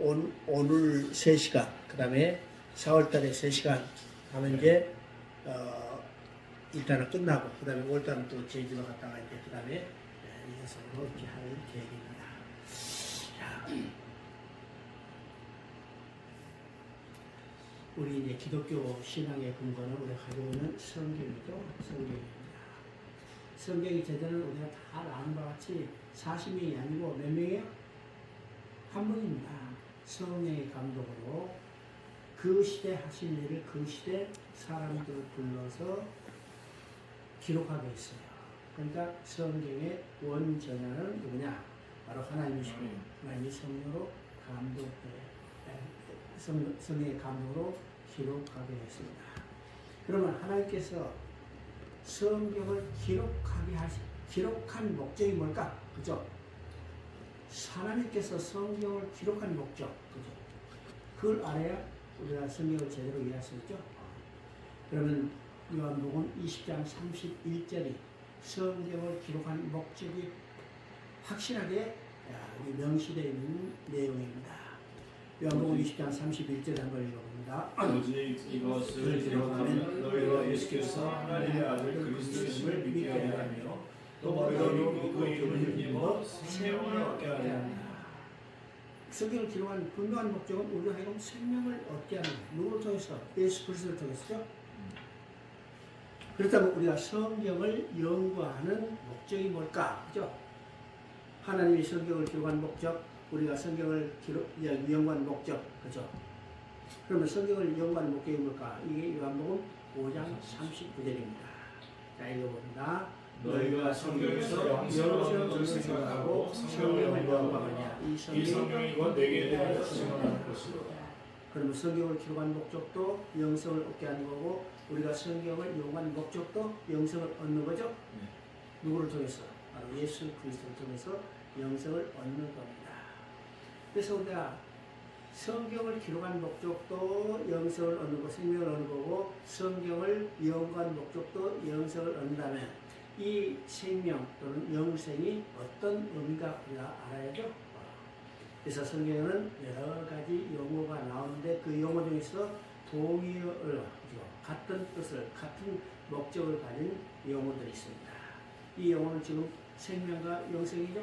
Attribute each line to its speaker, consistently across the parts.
Speaker 1: 오늘 3시간, 그 다음에 4월달에 3시간 하면 이제 일단은 끝나고, 그 다음에 5월달은 또 제주도 갔다가 이제 그 다음에 이것으로 이렇게 할 계획입니다. 자, 우리 이제 기독교 신앙의 근거는 우리가 가지고 있는 성경이죠. 성경입니다. 성경이 제대로 우리가 다 아는 바와 같이 40명이 아니고 몇 명이에요? 한 분입니다. 성령의 감독으로 그 시대 하신 일을 그 시대 사람들을 불러서 기록하고 있어요. 그러니까 성경의 원전하는 누구냐? 바로 하나님이시고 하나님이 성령으로 성령의 감독으로 기록하게 했습니다. 그러면 하나님께서 성경을 기록한 목적이 뭘까? 그죠? 하나님께서 성경을 기록한 목적, 그죠? 그걸 알아야 우리가 성경을 제대로 이해할 수 있죠? 그러면 요한복음 20장 31절이 성경을 기록한 목적이 확실하게 명시되어 있는 내용입니다. 요한복음 20장 31절 한번 읽어봅니다.
Speaker 2: 오직 이것을 기록하면 너희가 예수께서 하나님의 아들 그리스도임을 믿게 하며 또 너희가 믿고 그 이름을 힘입어 생명을 얻게 하려 합니다.
Speaker 1: 성경을 기록한 분명한 목적은 우리가 하여금 생명을 얻게 하는 거예요. 누구를 통해서? 예수 그리스도를 통해서죠. 그렇다면 우리가 성경을 연구하는 목적이 뭘까? 그죠? 하나님이 성경을 기록한 목적, 우리가 성경을 연구한 목적, 그죠? 그러면 성경을 연구하는 목적이 뭘까? 이게 요한복음 5장 39절입니다. 자, 읽어봅니다.
Speaker 2: 너희가 성경에서 영생을 생각하고 성경을 연구하느냐 이 성경이 곧 내게 대하여 증언하는 것이로.
Speaker 1: 그러면 성경을 기록한 목적도 영성을 얻게 하는 거고 우리가 성경을 연구한 목적도 영성을 얻는 거죠?
Speaker 2: 네.
Speaker 1: 누구를 통해서? 바로 예수 그리스도를 통해서 영성을 얻는 겁니다. 그래서 우리가 성경을 기록한 목적도 영성을 얻는 거, 생명을 얻는 거고 성경을 연구한 목적도 영성을 얻는다면 이 생명 또는 영생이 어떤 의미가 우리가 알아야죠. 그래서 성경에는 여러 가지 용어가 나오는데 그 용어 중에서 동의어를 같은 뜻을 같은 목적을 가진 용어들이 있습니다. 이 용어는 지금 생명과 영생이죠.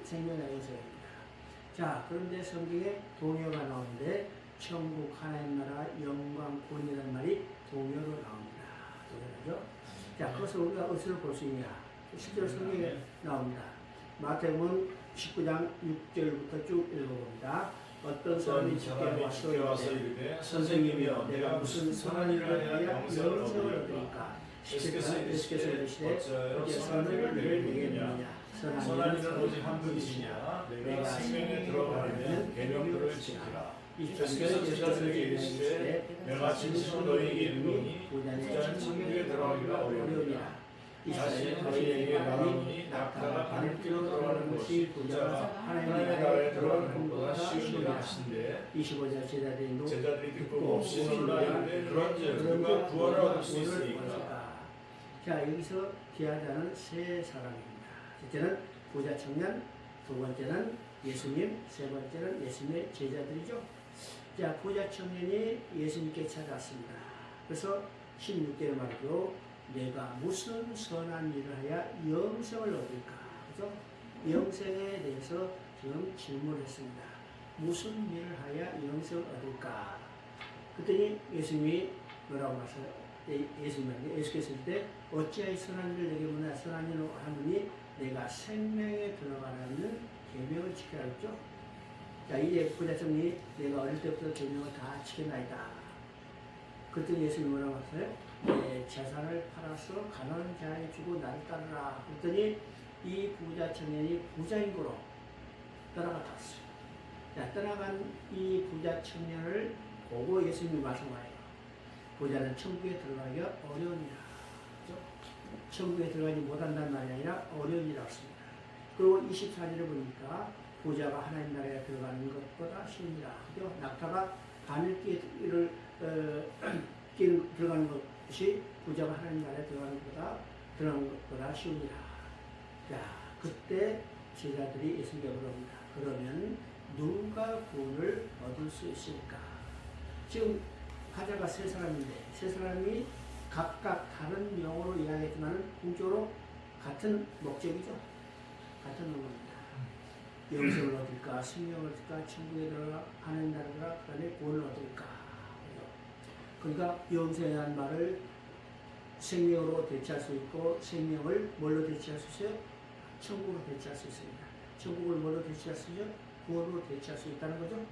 Speaker 1: 생명과 영생입니다. 자, 그런데 성경에 동의어가 나오는데 천국, 하나님 나라, 영광, 구원이라는 말이 동의어로 나옵니다. 동의어죠. 자, 그것을 우리가 어디서 볼 수 있냐? 실제로 성경에 나옵니다. 마태복음 19장 6절부터 쭉 읽어봅니다. 어떤 사람이 주께 와서 이르되 선생님이여 내가 무슨 선한 일을 해야 영생을 얻으리까? 예수께서 이르시되 어찌하여 선한 일을 내게 묻느냐? 선한 일은 오직 한 분이시냐? 내가 생명에 들어가려면 계명들을 지키라. 예수께서 제자들에게 이르시되 내가 진실로 너희에게 이르노니 부자는 천국에 들어가기가 어려우니라. 다시 너희에게 말하노니 낙타가 바늘귀로 들어가는 것이 부자가 하나님의 나라에 들어가는 것보다 쉬우니라 하신대 25절 제자들이 듣고 없이 놀라는데 그런즉 누가 구원을 얻을 수 있으리까. 자, 여기서 기하자는 세 사람입니다. 첫째는 부자 청년, 두 번째는 예수님, 세 번째는 예수님의 제자들이죠. 자, 부자 청년이 예수님께 찾아왔습니다. 그래서 16절에 말이죠. 내가 무슨 선한 일을 해야 영생을 얻을까? 그죠? 영생에 대해서 지금 질문했습니다. 무슨 일을 해야 영생을 얻을까? 그랬더니 예수님이 뭐라고 하세요? 예수께서 이때 어찌하여 선한 일을 내게 묻나? 선한 일을 하느니 내가 생명에 들어가라는 계명을 지켜야 했죠. 자, 이제 부자 청년이 내가 어릴 때부터 계명을 다 지켜나이다. 그랬더니 예수님이 뭐라고 하세요? 내 재산을 팔아서 가난한 자에게 주고 나를 따르라. 그랬더니 이 부자 청년이 부자인으로 떠나갔어요. 자, 떠나간 이 부자 청년을 보고 예수님이 말씀하여요. 부자는 천국에 들어가기가 어려우니라. 그렇죠? 천국에 들어가지 못한다는 말이 아니라 어려우니라 했습니다. 그리고 24절을 보니까 부자가 하나님 나라에 들어가는 것보다 쉬우니라. 그죠? 낙타가 바늘귀를 들어가는 것이 부자가 하나님 나라에 들어가는 것보다 쉬우니라. 자, 그때 제자들이 예수님께 물어봅니다. 그러면 누가 이룰 수 있을까? 지금 화자가 세 사람인데 세 사람이 각각 다른 영어로 이야기했지만 궁극적으로 같은 목적이죠. 같은 의미입니다. 영생을 얻을까, 생명을 얻을까, 천국에 들어가 하나님 나라가 그다음에 구원을 얻을까. 그러니까 영생이라는 말을 생명으로 대체할 수 있고 생명을 뭘로 대체할 수 있어요? 천국으로 대체할 수 있습니다. 천국을 뭘로 대체할 수 있어요? 구원으로 대체할 수 있다는 거죠.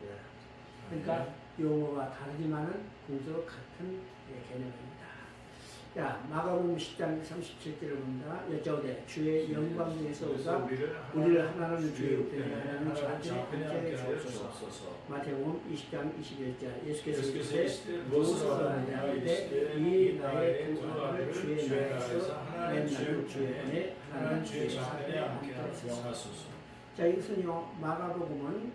Speaker 1: 그러니까 용어가 다르지만은 궁극적으로 같은 개념입니다. 자, 마가복음 10장 37절을 봅니다. 여짜오되 주의 영광 중에서 우리를 하나는 주의 우편에 하나는 좌편에 함께 하여 주옵소서. 마태복음 20장 21절 예수께서 이르시되 무엇을 원하느냐 이 나의 두 아들을 주의 나라에서 하나는 주의 우편에 하나는 주의 좌편에 함께 하옵소서. 자, 이것은요 마가복음은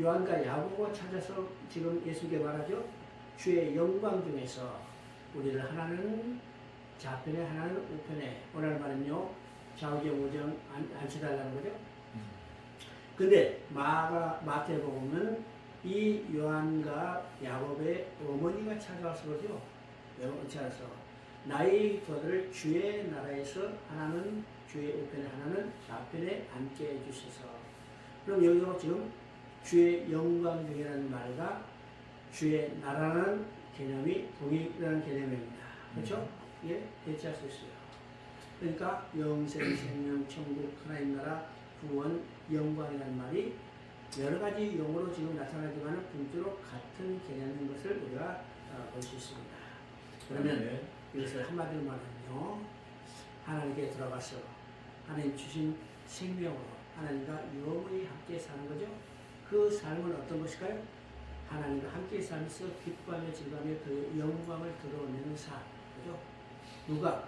Speaker 1: 요한과 야고보가 찾아서 지금 예수께 말하죠. 주의 영광 중에서 우리를 하나는 좌편에 하나는 우편에 오늘 말은요 좌우정 우정 앉혀달라는 거죠. 근데 마태복음은 이 요한과 야고보의 어머니가 찾아와서 그러죠. 찾아서 나의 도들을 주의 나라에서 하나는 주의 우편에 하나는 좌편에 앉게 해주셔서. 그럼 여기서 지금 주의 영광 중이라는 말과 주의 나라는 개념이 동일한 개념입니다. 그렇죠? 예, 대체할 수 있어요. 그러니까 영생, 생명, 천국, 하나님 나라, 구원, 영광이라는 말이 여러 가지 용어로 지금 나타나지만 분주로 같은 개념인 것을 우리가 볼 수 있습니다. 그러면 이것을 한마디로 말하면요, 하나님께 들어가서 하나님 주신 생명으로 하나님과 영원히 함께 사는 거죠. 그 삶은 어떤 것일까요? 하나님과 함께 살면서 기뻐하며 즐거워하며 그 영광을 드러내는 삶. 그죠? 누가?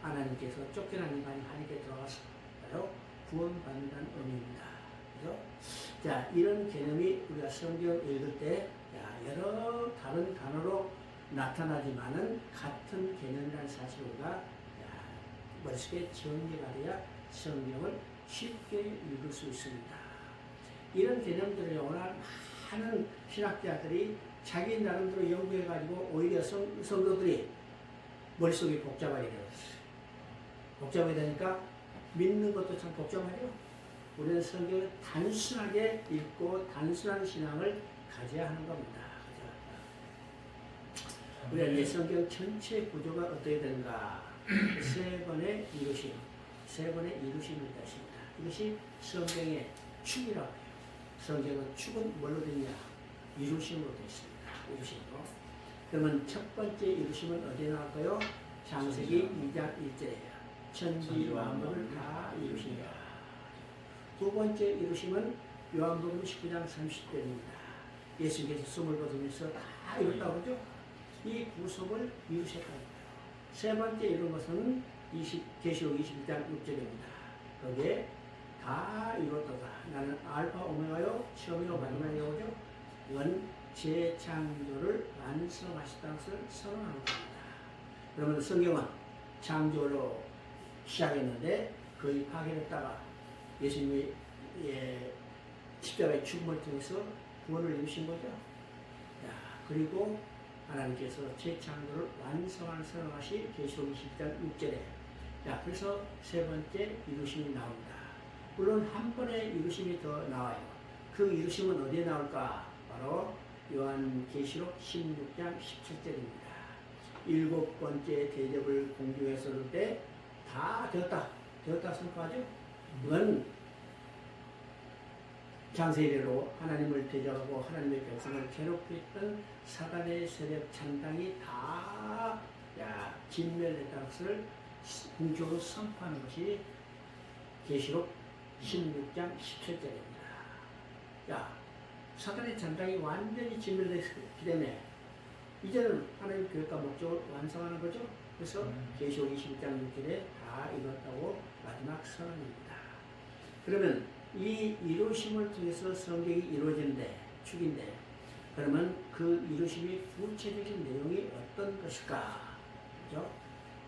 Speaker 1: 하나님께서 쫓겨난 인간이 하나님께 들어가서 바로 구원받는다는 의미입니다. 그죠? 자, 이런 개념이 우리가 성경 읽을 때 여러 다른 단어로 나타나지만은 같은 개념이라는 사실을 우리가 머릿속에 정리가 돼야 성경을 쉽게 읽을 수 있습니다. 이런 개념들을 오늘 많은 신학자들이 자기 나름대로 연구해가지고 오히려 성도들이 머릿속이 복잡하게 되었어요. 복잡하게 되니까 믿는 것도 참 복잡하죠. 우리는 성경을 단순하게 읽고 단순한 신앙을 가져야 하는 겁니다. 우리가 이 성경 전체 구조가 어떻게 되는가? 세 번의 이루심, 세 번의 이루심이 있습니다. 이것이 성경의 축이라고 해요. 성경은 축은 뭘로 되냐? 이루심으로 되어 있습니다. 이루심으로. 그러면 첫 번째 이루심은 어디에 나올까요? 창세기 2장 1절이에요. 천지 만물을 다 이루시니라. 두 번째 이루심은 요한복음 19장 30절입니다. 예수께서 숨을 거두면서 다 이뤘다고 그러죠? 이 구속을 이루셨다는 거예요. 세 번째 이룬 것은 계시록 21장 6절입니다. 거기에 다 이뤘도다. 나는 알파 오메가요 처음이요 마지막이라고 하죠. 이건 재창조를 완성하셨다는 것을 선언하는 겁니다. 그러면 성경은 창조로 시작했는데 거의 파괴했다가 예수님이 십자가의 죽음을 통해서 구원을 이루신 거죠. 그리고 하나님께서 재창조를 완성하는 선언하시 계시록 20장 6절에 그래서 세 번째 이루심이 나옵니다. 물론 한 번의 이루심이 더 나와요. 그 이루심은 어디에 나올까? 바로 요한계시록 16장 17절입니다. 일곱 번째 대접을 공중했을 때 다 되었다 선포하죠. 이건 장세일로 하나님을 대적하고 하나님의 백성을 괴롭혔던 사단의 세력 창당이 다 진멸했다는 것을 공적으로 선포하는 것이 계시록 16장 17절입니다. 사단의 창당이 완전히 진멸됐기 때문에 이제는 하나님 계획과 목적을 완성하는 거죠. 그래서 계시록 20장 6절에 다 이뤘다고 마지막 선언입니다. 그러면 이 이루심을 통해서 성경이 이루어지는데 축인데 그러면 그 이루심이 구체적인 내용이 어떤 것일까? 그죠?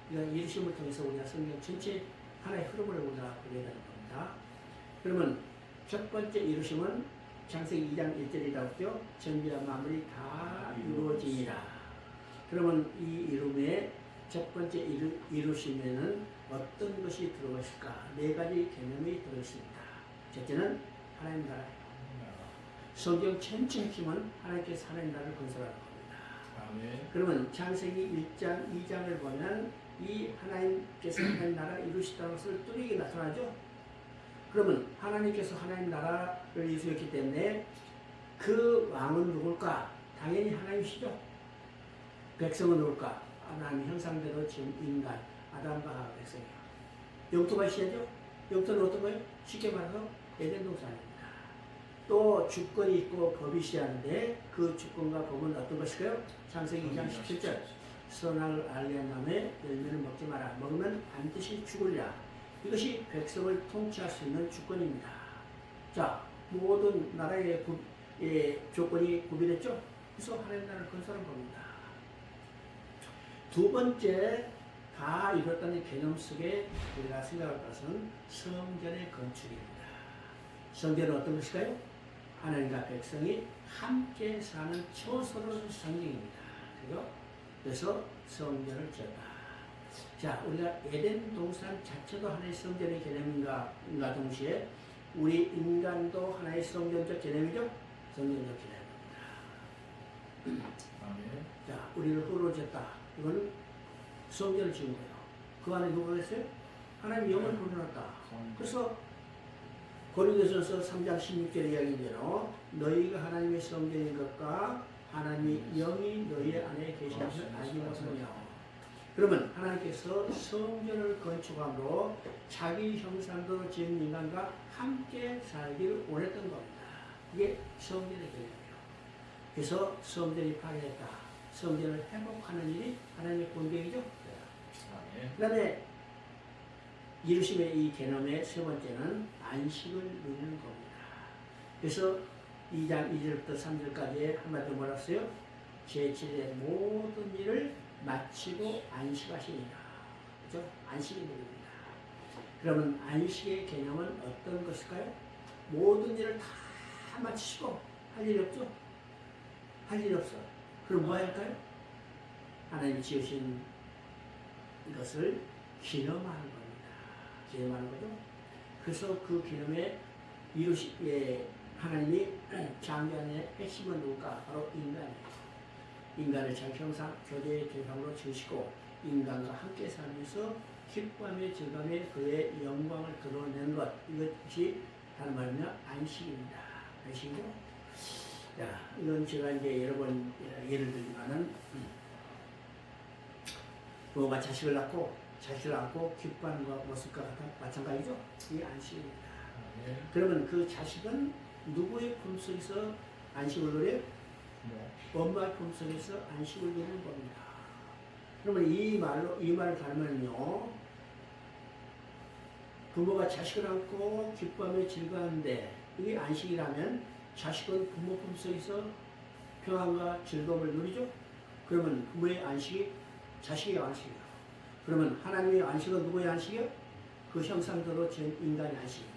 Speaker 1: 그러니까 이루심을 통해서 우리가 성경 전체 하나의 흐름을 우리가 보게 되는 겁니다. 그러면 첫 번째 이루심은 창세기 2장 1절이라고 했죠. 전비와 만물이 다 이루어지니라. 그러면 이 이름의 첫 번째 이루시면은 어떤 것이 들어있을까? 네 가지 개념이 들어있습니다. 첫째는 하나님 나라. 성경 전체는 하나님께서 하나님 나라를 건설하는 겁니다.
Speaker 2: 아멘.
Speaker 1: 그러면 창세기 1장, 2장을 보면 이 하나님께서 하나님 나라 이루시다는 것을 뚜렷이 나타나죠. 그러면 하나님께서 하나님 나라를 이루셨기 때문에 그 왕은 누굴까? 당연히 하나님이시죠. 백성은 누굴까? 하나님 형상대로 지은 인간, 아담과 하와 백성이에요. 영토가 있어야죠. 영토는 어떤 거예요? 쉽게 말해서 에덴 동산입니다. 또 주권이 있고 법이 있어야 하는데 그 주권과 법은 어떤 것일까요? 창세기 2장 17절 선악을 알게 한 다음에 열매를 먹지 마라. 먹으면 반드시 죽으리라. 이것이 백성을 통치할 수 있는 주권입니다. 자, 모든 나라의 조건이 구비됐죠? 그래서 하나님 나라를 건설한 겁니다. 두 번째, 다 이뤘다는 개념 속에 우리가 생각할 것은 성전의 건축입니다. 성전은 어떤 것일까요? 하나님과 백성이 함께 사는 초소를 상징입니다. 그래서 성전을 지었다. 자, 우리가 에덴 동산 자체도 하나의 성전의 개념인가 동시에 우리 인간도 하나의 성전적 개념이죠? 성전적 개념입니다.
Speaker 2: 아멘.
Speaker 1: 자, 우리를 흙으로 지었다. 이건 성전을 지은 거예요. 그 안에 누가 있어요? 하나님 영을 불어넣었다. 그래서 고린도전서 3장 16절 이야기대로 너희가 하나님의 성전인 것과 하나님의 영이 너희 안에 계신 것을 알지 못하느냐. 그러면 하나님께서 성전을 건축함으로 자기 형상대로 지은 인간과 함께 살기를 원했던 겁니다. 이게 성전의 개념이에요. 그래서 성전이 파괴했다. 성전을 회복하는 일이 하나님의 본계이죠. 그 다음에 이루심의 이 개념의 세 번째는 안식을 누리는 겁니다. 그래서 2장 2절부터 3절까지 한마디로 뭐라 했어요? 제7일의 모든 일을 마치고 안식하시니라. 그죠? 안식이 누립니다. 그러면 안식의 개념은 어떤 것일까요? 모든 일을 다 마치시고 할 일이 없죠? 할 일이 없어. 그럼 뭐 할까요? 하나님이 지으신 이것을 기념하는 겁니다. 기념하는 거죠. 그래서 그 기념에 하나님이 창조의 핵심은 누굴까? 바로 인간이에요. 인간을 자기 형상, 교제의 대상으로 지으시고 인간과 함께 살면서 기쁨의 즐거움에 그의 영광을 드러내는 것, 이것이 다른 말이면 안식입니다. 안식이죠? 자, 이건 제가 이제 여러 번 예를 들지만은 부모가 자식을 낳고 자식을 안고 기뻐하는 모습과 마찬가지죠. 이게 안식입니다. 그러면 그 자식은 누구의 품속에서 안식을 누려요? 엄마의 품속에서 안식을 누리는 겁니다. 그러면 이 말을 달면요, 부모가 자식을 안고 기뻐하며 즐거워하는데 이게 안식이라면 자식은 부모 품속에서 평안과 즐거움을 누리죠. 그러면 부모의 안식이 자식의 안식이에요. 그러면 하나님의 안식은 누구의 안식이요? 그 형상대로 지은 인간의 안식입니다.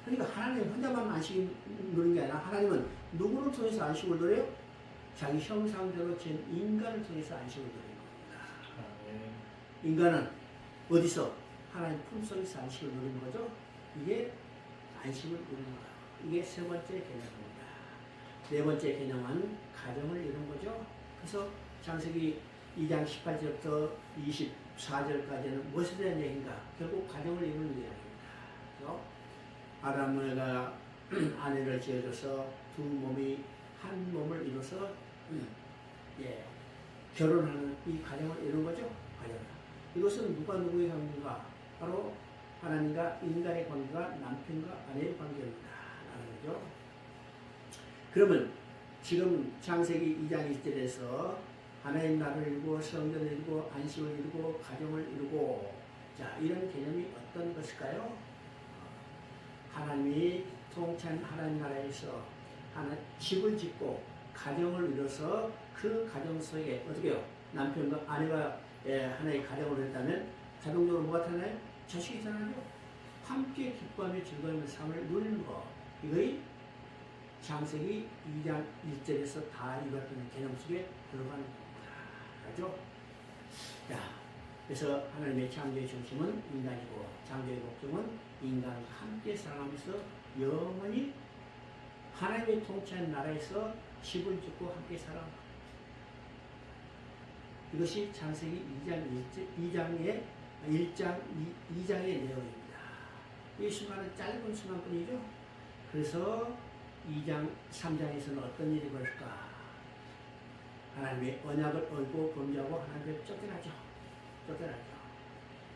Speaker 1: 그러니까 하나님 혼자만 안식을 누리는 게 아니라 하나님은 누구를 통해서 안식을 누려요? 자기 형상대로 지은 인간을 통해서 안식을 누리는 겁니다. 인간은 어디서? 하나님 품속에서 안식을 누리는 거죠. 이게 안식을 누리는 거예요. 이게 세 번째 개념입니다. 네 번째 개념은 가정을 이루는 거죠. 그래서 창세기 2장 18절부터 24절까지는 무엇에 대한 얘기인가? 결국 가정을 이루는 이야기입니다. 그래서 아담과 아내를 지어줘서 두 몸이 한 몸을 이뤄서 결혼하는 이 가정을 이룬 거죠. 가정. 이것은 누가 누구의 관계인가? 바로 하나님과 인간의 관계가 남편과 아내의 관계입니다. 라는 거죠. 그러면 지금 창세기 2장 1절에서 하나님 나라를 이루고 성전을 이루고 안식을 이루고 가정을 이루고, 자, 이런 개념이 어떤 것일까요? 하나님이 통치한 하나님 나라에서 집을 짓고 가정을 이뤄서 그 가정 속에 어떻게 해요? 남편과 아내가 하나의 가정을 했다면 자동적으로 뭐가 타나요? 자식이 타나요? 함께 기뻐하며 즐거워하며 삶을 누리는 거. 이거의 창세기 2장 1절에서 다 이뤘던 개념 속에 들어가는 겁니다. 알죠? 자, 그래서 하나님의 창조의 중심은 인간이고 창조의 목적은 인간과 함께 살아가면서 영원히 하나님의 통치하는 나라에서 집을 짓고 함께 살아가는 것. 이것이 창세기 2장의 내용입니다. 이 순간은 짧은 순간뿐이죠. 그래서 2장, 3장에서는 어떤 일이 벌일까? 하나님의 언약을 어기고 범죄하고 하나님을 쫓겨나죠.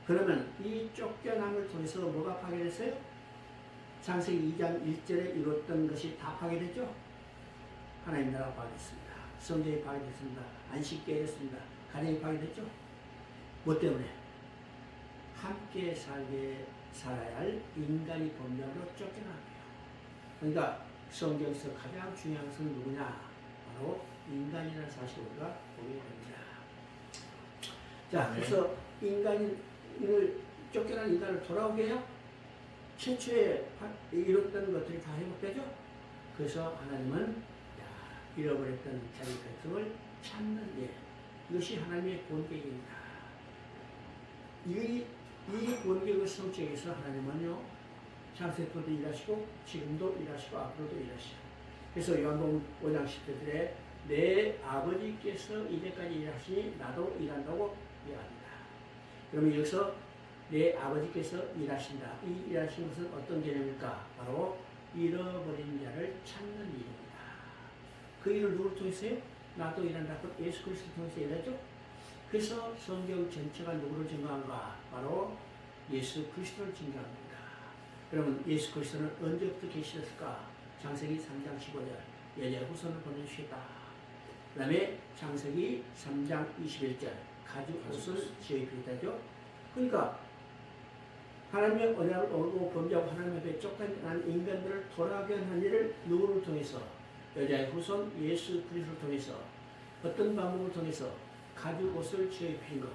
Speaker 1: 그러면 이 쫓겨남을 통해서 뭐가 파괴됐어요? 창세기 2장 1절에 이뤘던 것이 다 파괴됐죠. 하나님 나라가 파괴됐습니다. 성전이 파괴됐습니다. 안식계가 됐습니다. 가정이 파괴됐죠. 뭐 때문에? 함께 살아야 할 인간이 범죄로 쫓겨나는 거예요. 그러니까 성경에서 가장 중요한 것은 누구냐? 바로 인간이라는 사실을 우리가 보게 됩니다. 자, 그래서 인간을 쫓겨난 인간을 돌아오게 해요. 최초에 이뤘던 것들이 다 회복되죠. 그래서 하나님은 잃어버렸던 자기 백성을 찾는 일, 이것이 하나님의 본계입니다. 이 본계를 성취하기 위해서 하나님은요, 창세부터 일하시고 지금도 일하시고 앞으로도 일하시고. 그래서 요한복음 5장 10절에 내 아버지께서 이제까지 일하시니 나도 일한다고 이야기합니다. 그러면 여기서 내 아버지께서 일하신다. 이 일하신 것은 어떤 개념일까? 바로 잃어버린 자를 찾는 일입니다. 그 일을 누구를 통해서요? 나도 일한다. 예수 그리스도를 통해서 일하죠. 그래서 성경 전체가 누구를 증거한가? 바로 예수 그리스도를 증거합니다. 그러면 예수 그리스도는 언제부터 계시셨을까? 창세기 3장 15절 여자의 후손을 보내주시겠다. 그 다음에 창세기 3장 21절 가죽 옷을 지어입히겠다죠. 그러니까 하나님의 언약을 어기고 범죄하고 하나님 앞에 쫓겨난 인간들을 돌아가게 하는 일을 누구를 통해서? 여자의 후손 예수 그리스도를 통해서. 어떤 방법을 통해서? 가죽 옷을 지어입힌 것.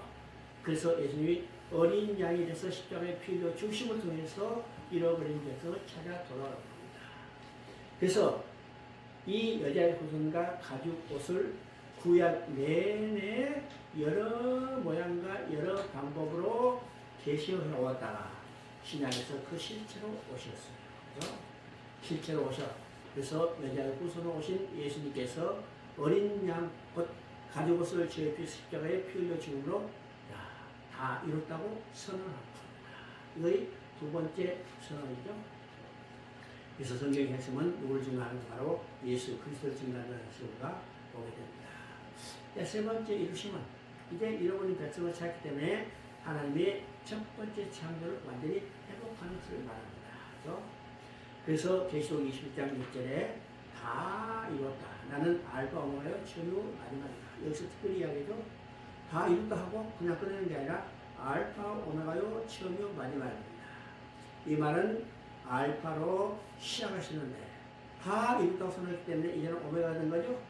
Speaker 1: 그래서 예수님이 어린 양이 돼서 십자가의 피 흘려 죽으심을 통해서 잃어버린 백성을 찾아 돌아온 겁니다. 그래서 이 여자의 후손과 가죽 옷을 구약 내내 여러 모양과 여러 방법으로 계시해 왔다가 신약에서 그 실체로 오셨어요. 그렇죠? 실체로 오셔. 그래서 여자의 후손으로 오신 예수님께서 어린 양 가죽 옷을 지어입혀 십자가에 피 흘려 죽음으로 다 이뤘다고 선언합니다. 이거의 두 번째 선언이죠. 그래서 성경의 핵심은 누구를 증거하는 가 바로 예수 그리스도를 증거하는 것을 보게 됩니다. 세 번째 이루심은 이제 잃어버린 백성을 찾기 때문에 하나님의 첫 번째 창조를 완전히 회복하는 것을 말합니다. 그렇죠? 그래서 계시록 21장 6절에 다 이뤘다. 나는 알파 오메가요 처음이요 마지막이다. 여기서 특별히 이야기죠. 다 이뤘다 하고 그냥 끝내는 게 아니라 알파 오메가요 처음이요 마지막입니다. 이 말은 알파로 시작하시는데 다 이뤘다고 선언했기 때문에 이제는 오메가가 된 거죠.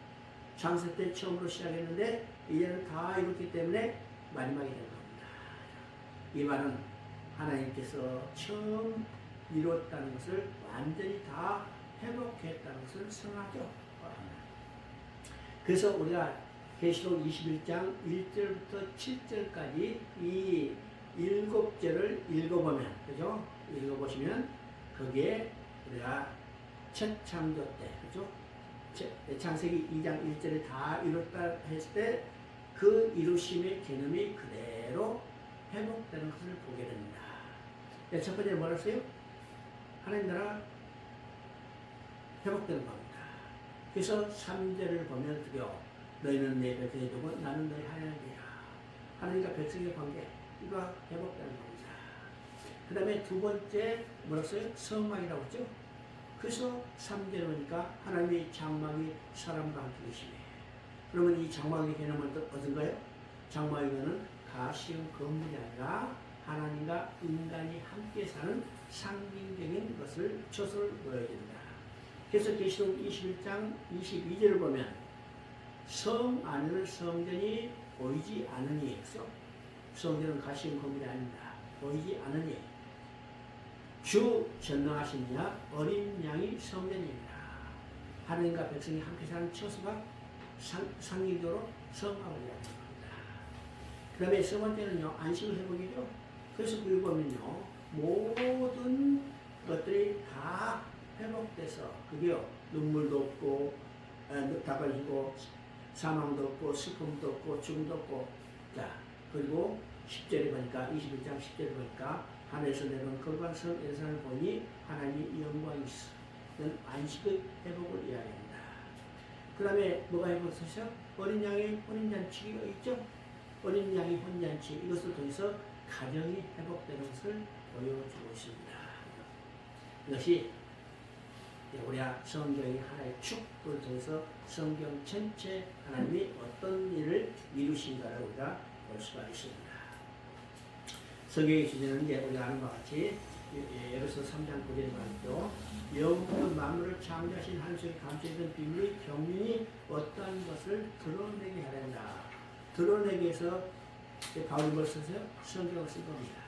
Speaker 1: 창세 때 처음으로 시작했는데 이제는 다 이뤘기 때문에 마지막이 된 겁니다. 이 말은 하나님께서 처음 이뤘다는 것을 완전히 다 회복했다는 것을 선언하죠. 그래서 우리가 계시록 21장 1절부터 7절까지 이 7절을 읽어보면, 그죠? 읽어보시면 거기에 우리가 첫 창조 때, 그죠? 창세기 2장 1절에 다 이뤘다 했을 때 그 이루심의 개념이 그대로 회복되는 것을 보게 됩니다. 첫 번째 뭐라 했어요? 하나님 나라 회복되는 겁니다. 그래서 3절을 보면 드디어 너희는 내 백성이 되고 나는 너희 하나님이야. 하나님과 백성의 관계, 이거 회복되는 겁니다. 그 다음에 두 번째 뭐라 했어요? 성막이라고 했죠? 그래서 3절에 보니까 하나님의 장막이 사람과 함께 계시네. 그러면 이 장막의 개념은 어떤가요? 장막의 개념은 가시형 건물이 아니라 하나님과 인간이 함께 사는 상징적인 것을 초소를 보여줍니다. 그래서 계시록 21장 22절을 보면 성 안에는 성전이 보이지 않으니, 성전은 가시형 건물이 아닙니다. 보이지 않으니 주 전능하신 자 어린 양이 성전입니다. 하나님과 백성이 함께 사는 처소가 상징적으로 성막을 이야기합니다. 그 다음에 세 번째는요, 안식 회복이죠. 그래서 그걸 보면요, 모든 것들이 다 회복돼서, 그게요, 눈물도 없고, 늑답을 지고, 사망도 없고, 슬픔도 없고, 죽음도 없고, 자, 그리고 10절에 보니까, 21장 10절에 보니까, 하늘에서 내려온 거룩한 성 예루살렘을 보니 하나님이 영광이 있어. 이건 안식의 회복을 이야기합니다. 그 다음에 뭐가 회복됐어요? 어린 양의 혼인잔치가 있죠? 어린 양의 혼인잔치, 이것을 통해서 가정이 회복되는 것을 보여주고 있습니다. 이것이 우리가 성경의 하나의 축을 통해서 성경 전체 하나님이 어떤 일을 이루신가를 우리가 볼 수가 있습니다. 성경의 주제는 이제 우리가 아는 바와 같이 예루서 3장 9절에 말했죠. 영원한 만물을 창조하신 하나님께 감춰있던 비밀의 경륜이 어떠한 것을 드러내게 하려 한다. 드러내기 위해서 바울이 뭘 썼어요? 성경을 쓴 겁니다.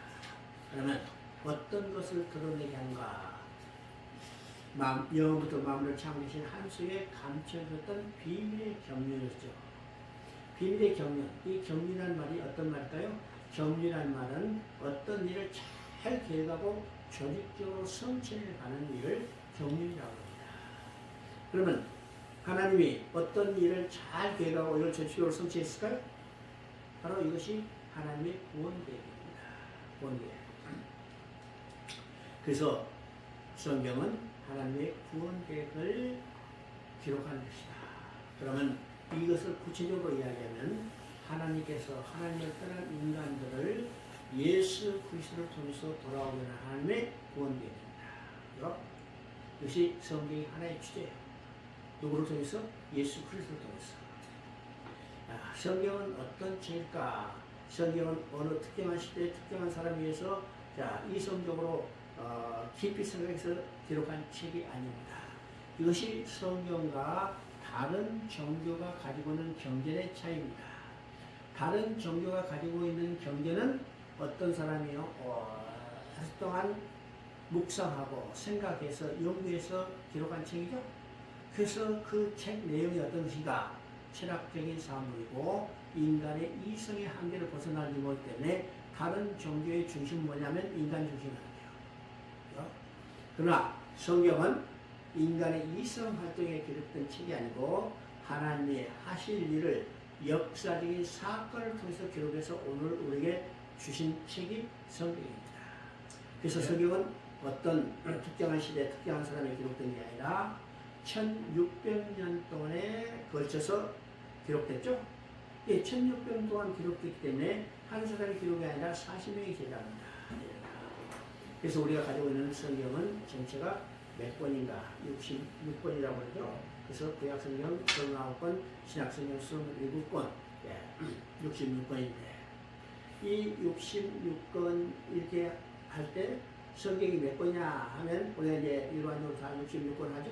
Speaker 1: 그러면 어떤 것을 드러내게 하는가? 영원부터 만물을 창조하신 하나님께 감춰있었던 비밀의 경륜이었죠. 비밀의 경륜, 이 경륜이라는 말이 어떤 말일까요? 경륜이라는 말은 어떤 일을 잘 계획하고 조직적으로 성취해가는 일을 경륜이라고 합니다. 그러면 하나님이 어떤 일을 잘 계획하고 이걸 조직적으로 성취했을까요? 바로 이것이 하나님의 구원계획입니다. 구원계획. 그래서 성경은 하나님의 구원계획을 기록한 것이다. 그러면 이것을 구체적으로 이야기하면 하나님께서 하나님을 떠난 인간들을 예수 그리스도를 통해서 돌아오게 하는 하나님의 구원계획입니다. 이것이 성경의 하나의 주제예요. 누구를 통해서? 예수 그리스도를 통해서. 성경은 어떤 책일까? 성경은 어느 특정한 시대에 특정한 사람을 위해서 이성적으로 깊이 생각해서 기록한 책이 아닙니다. 이것이 성경과 다른 종교가 가지고 있는 경전의 차이입니다. 다른 종교가 가지고 있는 경전은 어떤 사람이요? 하루 동안 묵상하고 생각해서 연구해서 기록한 책이죠. 그래서 그 책 내용이 어떤 것인가? 철학적인 사물이고 인간의 이성의 한계를 벗어나지 못하기 때문에 다른 종교의 중심은 뭐냐면 인간 중심이 아니에요. 그러나 성경은 인간의 이성 활동에 기록된 책이 아니고 하나님이 하실 일을 역사적인 사건을 통해서 기록해서 오늘 우리에게 주신 책이 성경입니다. 그래서 성경은 어떤 특정한 시대, 특정한 사람이 기록된 게 아니라 1600년 동안에 걸쳐서 기록됐죠? 예, 1600년 동안 기록됐기 때문에 한 사람의 기록이 아니라 40명이 제작합니다. 그래서 우리가 가지고 있는 성경은 전체가 몇 권인가? 66권이라고 그러죠. 그래서 구약성경 39권, 신약성경 27권, 66권인데 이 66권 이렇게 할 때 성경이 몇 권이냐 하면 우리가 이제 일반적으로 다 66권 하죠.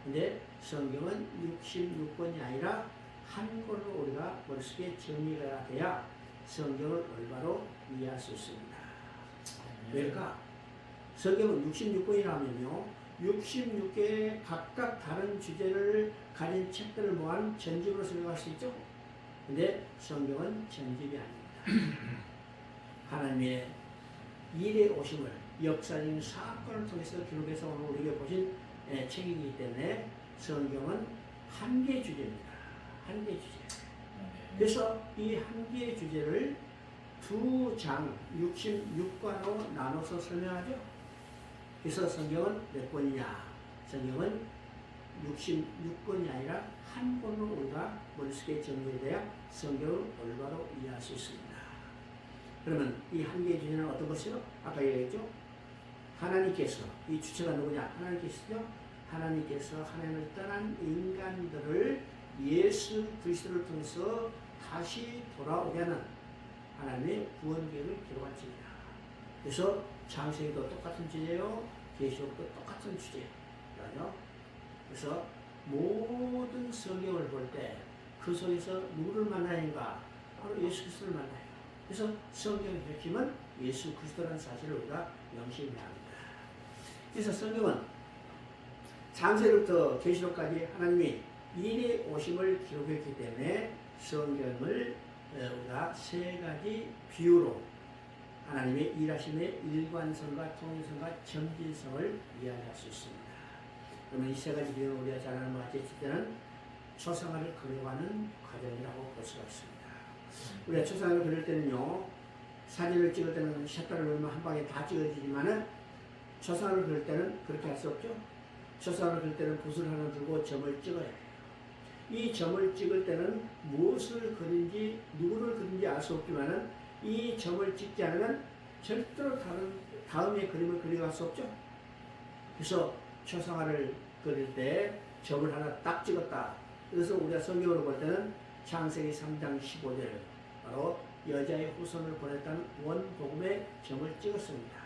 Speaker 1: 근데 성경은 66권이 아니라 한 권으로 우리가 머릿속에 정리가 돼야 성경을 올바로 이해할 수 있습니다. 왜일까? 성경은 66권이라면요. 66개의 각각 다른 주제를 가진 책들을 모한 전집으로 설명할 수 있죠. 근데 성경은 전집이 아닙니다. 하나님의 일의 오심을 역사적인 사건을 통해서 기록해서 오늘 우리에게 보신 책이기 때문에 성경은 한 개의 주제입니다. 한 개의 주제. 그래서 이 한 개의 주제를 두 장 66권으로 나눠서 설명하죠. 그래서 성경은 몇 권이냐? 성경은 66권이 아니라 한 권으로 우리가 머릿속에 정리돼야 성경을 올바로 이해할 수 있습니다. 그러면 이 한 개의 주제는 어떤 것이요? 아까 얘기했죠? 하나님께서, 이 주체가 누구냐? 하나님께서죠? 하나님께서 하나님을 떠난 인간들을 예수 그리스도를 통해서 다시 돌아오게 하는 하나님의 구원 계획을 기록한 책이다. 그래서 창세기도 똑같은 주제요, 계시록도 똑같은 주제예요. 그래서 모든 성경을 볼 때 그 속에서 누구를 만나는가? 바로 예수 그리스도를 만나요. 그래서 성경의 핵심은 예수 그리스도라는 사실을 우리가 명심해야 합니다. 그래서 성경은 창세로부터 계시록까지 하나님이 일이 오심을 기록했기 때문에 성경을 우리가 세 가지 비유로 하나님의 일하심의 일관성과 통일성과 점진성을 이해할 수 있습니다. 그러면 이 세 가지 비유는 우리가 잘 아는 것같이 첫째는 초상화를 그려가는 과정이라고 볼 수가 있습니다. 우리가 초상화를 그릴 때는요, 사진을 찍을 때는 셔터를 누르면 한 방에 다 찍어지지만은 초상화를 그릴 때는 그렇게 할 수 없죠. 초상화를 그릴 때는 붓을 하나 들고 점을 찍어야 해요. 이 점을 찍을 때는 무엇을 그린지 누구를 그린지 알 수 없지만은 이 점을 찍지 않으면 절대로 다음의 그림을 그려갈 수 없죠. 그래서 초상화를 그릴 때 점을 하나 딱 찍었다. 그래서 우리가 성경으로 볼 때는 창세기 3장 15절 바로 여자의 후손을 보냈다는 원복음의 점을 찍었습니다.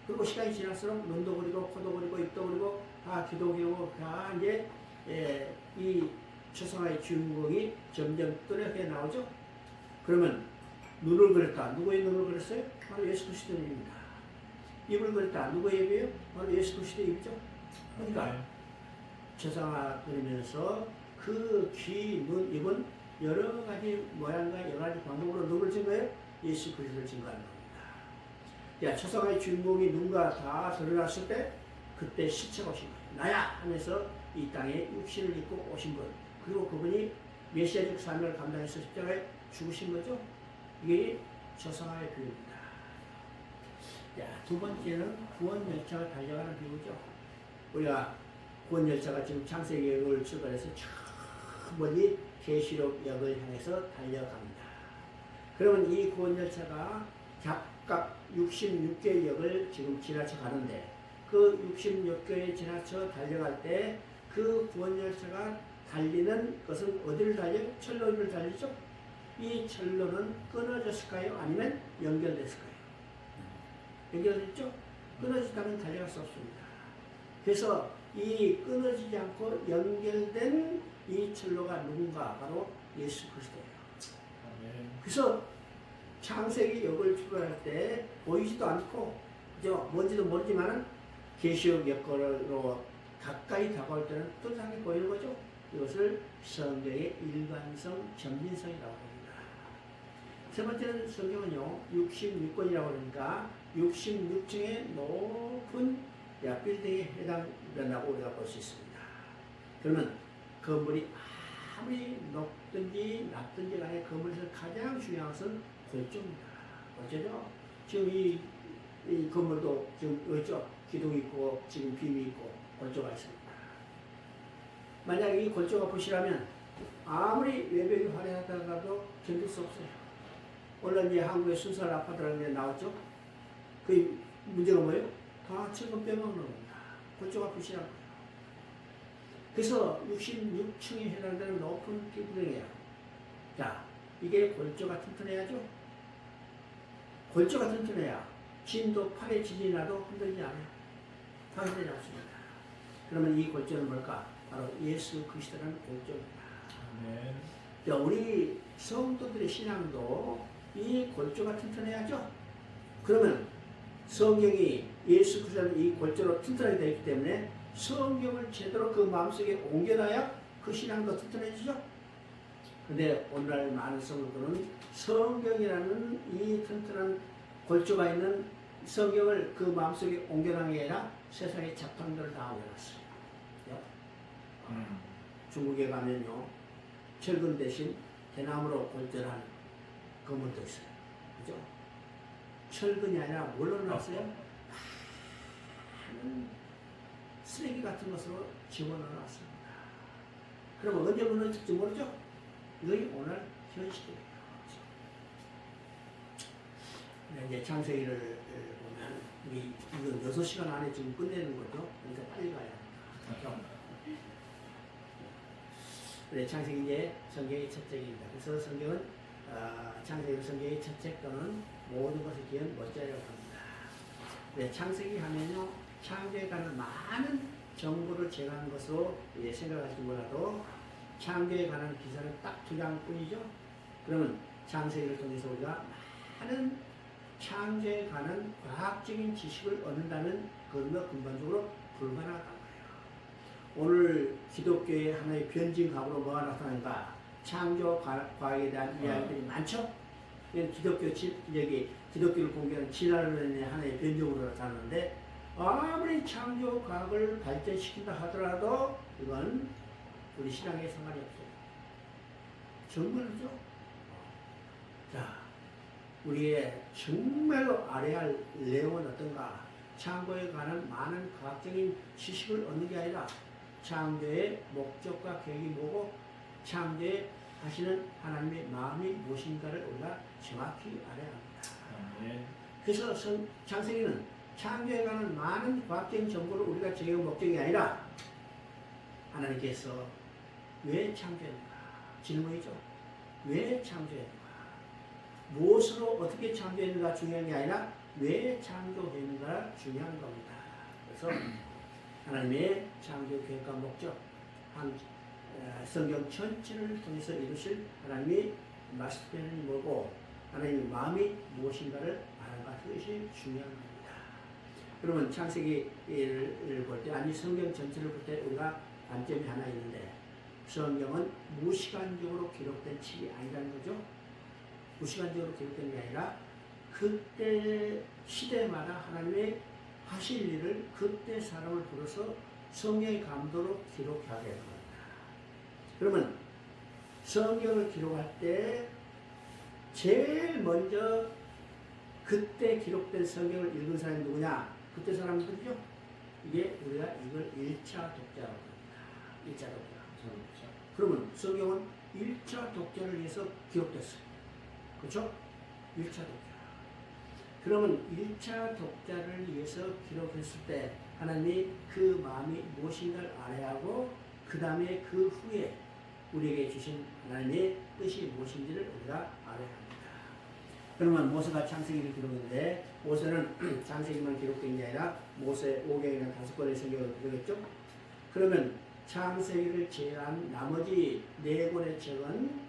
Speaker 1: 그리고 시간이 지날수록 눈도 그리고 코도 그리고 입도 그리고 다 귀도 그리고 다 이제 이 초상화의 주인공이 점점 뚜렷하게 나오죠. 그러면 눈을 그렸다. 누구의 눈을 그렸어요? 바로 예수 그리스도의 입니다. 입을 그렸다. 누구의 입이에요? 바로 예수 그리스도의 입이죠. 그러니까 초상화 그리면서 그 귀, 눈, 입은 여러 가지 모양과 여러 가지 방법으로 누구를 진 거예요? 예수 그리스도를 증거하는 겁니다. 야, 초상화의 주인공이 눈과 다 드러났을 때 그때 시체가 오신 거예요. 나야! 하면서 이 땅에 육신을 입고 오신 분. 그리고 그분이 메시아적 사명을 감당해서 십자가에 죽으신 거죠. 이게 초상화의 비유입니다. 자, 두 번째는 구원 열차가 달려가는 비유죠. 우리가 구원 열차가 지금 창세기역을 출발해서 저 멀리 계시록역을 향해서 달려갑니다. 그러면 이 구원 열차가 각각 66개의 역을 지금 지나쳐 가는데 그 66개에 지나쳐 달려갈 때 그 구원 열차가 달리는 것은 어디를 달려요? 철로를 달리죠? 이 철로는 끊어졌을까요? 아니면 연결됐을까요? 연결됐죠? 끊어졌다면 달려갈 수 없습니다. 그래서 이 끊어지지 않고 연결된 이 철로가 누군가? 바로 예수 그리스도예요. 그래서 창세기 역을 출발할 때 보이지도 않고 그죠? 뭔지도 모르지만 계시록 역으로 가까이 다가올 때는 뚜렷하게 보이는 거죠. 이것을 성경의 일관성, 점진성이라고 합니다. 세 번째는 성경은요, 66권이라고 그러니까 66층의 높은 빌딩에 해당된다고 우리가 볼 수 있습니다. 그러면 건물이 아무리 높든지 낮든지 간에 건물에서 가장 중요한 것은 골조입니다. 골조죠? 지금 이 건물도 지금 있죠? 기둥이 있고 지금 빔이 있고 골조가 있습니다. 만약 이 골조가 부실하면 아무리 외벽이 화려하다가도 견딜 수 없어요. 오늘 이제 한국의 순살 아파트라는 게 나왔죠? 그 문제가 뭐예요? 다 철근 빼먹는 겁니다. 골조가 부실한 거예요. 그래서 66층에 해당되는 높은 빌딩이에요. 자, 이게 골조가 튼튼해야죠? 골조가 튼튼해야 진도 8의 지진이 나도 흔들리지 않아요. 다 흔들리지 않습니다. 그러면 이 골조는 뭘까? 바로 예수 그리스도라는 골조입니다. 자, 우리 성도들의 신앙도 이 골조가 튼튼해야죠? 그러면 성경이 예수 그리스도라는 이 골조로 튼튼하게 되어 있기 때문에 성경을 제대로 그 마음속에 옮겨놔야 그 신앙도 튼튼해지죠? 근데 오늘날 많은 성도들은 성경이라는 이 튼튼한 골조가 있는 성경을 그 마음속에 옮겨놓은 게 아니라 세상의 잡탕들을 다 옮겨놨어요. 중국에 가면요, 철근 대신 대나무로 골절한 건물도 있어요. 그죠? 철근이 아니라 뭘로 놨어요? 많은 쓰레기 같은 것으로 집어넣어놨습니다. 그럼 언제 무너질지 모르죠? 이것이 오늘 현실이에요. 이제 창세기를 보면 우리 이건 6시간 안에 지금 끝내는 거죠. 그러니까 빨리 가야 합니다. 그래, 창세기 이제 성경의 첫 책입니다. 그래서 성경은 창세기 성경의 첫 책 또는 모든 것을 기한 멋자라고 합니다. 네, 창세기 하면요, 창조에 관한 많은 정보를 제공한 것으로 생각하시지 몰라도 창조에 관한 기사는 딱 2장뿐이죠. 그러면 창세기를 통해서 우리가 많은 창조에 관한 과학적인 지식을 얻는다면 그건 근본적으로 불가능하단 말이에요. 오늘 기독교의 하나의 변증각으로 뭐가 나타나는가? 창조 과학에 대한 이야기들이 많죠? 이건 기독교를 공개하는 진화론의 하나의 변종으로 나타나는데, 아무리 창조 과학을 발전시킨다 하더라도 이건 우리 신앙에 상관이 없어요. 정말이죠? 자, 우리의 정말로 알아야 할 내용은 어떤가? 창조에 관한 많은 과학적인 지식을 얻는 게 아니라 창조의 목적과 계획이 뭐고 창조에 하시는 하나님의 마음이 무엇인가를 우리가 정확히 알아야 합니다. 그래서 창세기는 창조에 관한 많은 과학적인 정보를 우리가 제공 목적이 아니라 하나님께서 왜 창조했는가? 질문이죠. 왜 창조했는가? 무엇으로 어떻게 창조했는가 중요한 게 아니라 왜 창조했는가 중요한 겁니다. 그래서 하나님의 창조 계획과 목적, 성경 전체를 통해서 이루실 하나님의 마스터플랜이 뭐고 하나님의 마음이 무엇인가를 알아가는 것이 중요한 겁니다. 그러면 창세기를 볼 때, 아니 성경 전체를 볼 때 우리가 관점이 하나 있는데, 성경은 무시간적으로 기록된 책이 아니라는 거죠. 무시간적으로 기록된 게 아니라 그때 시대마다 하나님의 하실 일을 그때 사람을 불러서 성경의 감도로 기록하게 되는 겁니다. 그러면 성경을 기록할 때 제일 먼저 그때 기록된 성경을 읽은 사람이 누구냐? 그때 사람들이죠. 이게 우리가 이걸 1차 독자라고 합니다. 1차 독자. 그러면 성경은 1차 독자를 위해서 기록됐어요. 그렇죠? 1차 독자. 그러면 1차 독자를 위해서 기록했을 때 하나님이 그 마음이 무엇인가를 알아야 하고, 그 다음에 그 후에 우리에게 주신 하나님의 뜻이 무엇인지를 우리가 알아야 합니다. 그러면 모세가 창세기를 기록했는데, 모세는 창세기만 기록된 게 아니라 모세 5경이나 5권의 성경을 기록했죠. 그러면 창세기를 제외한 나머지 4권의 책은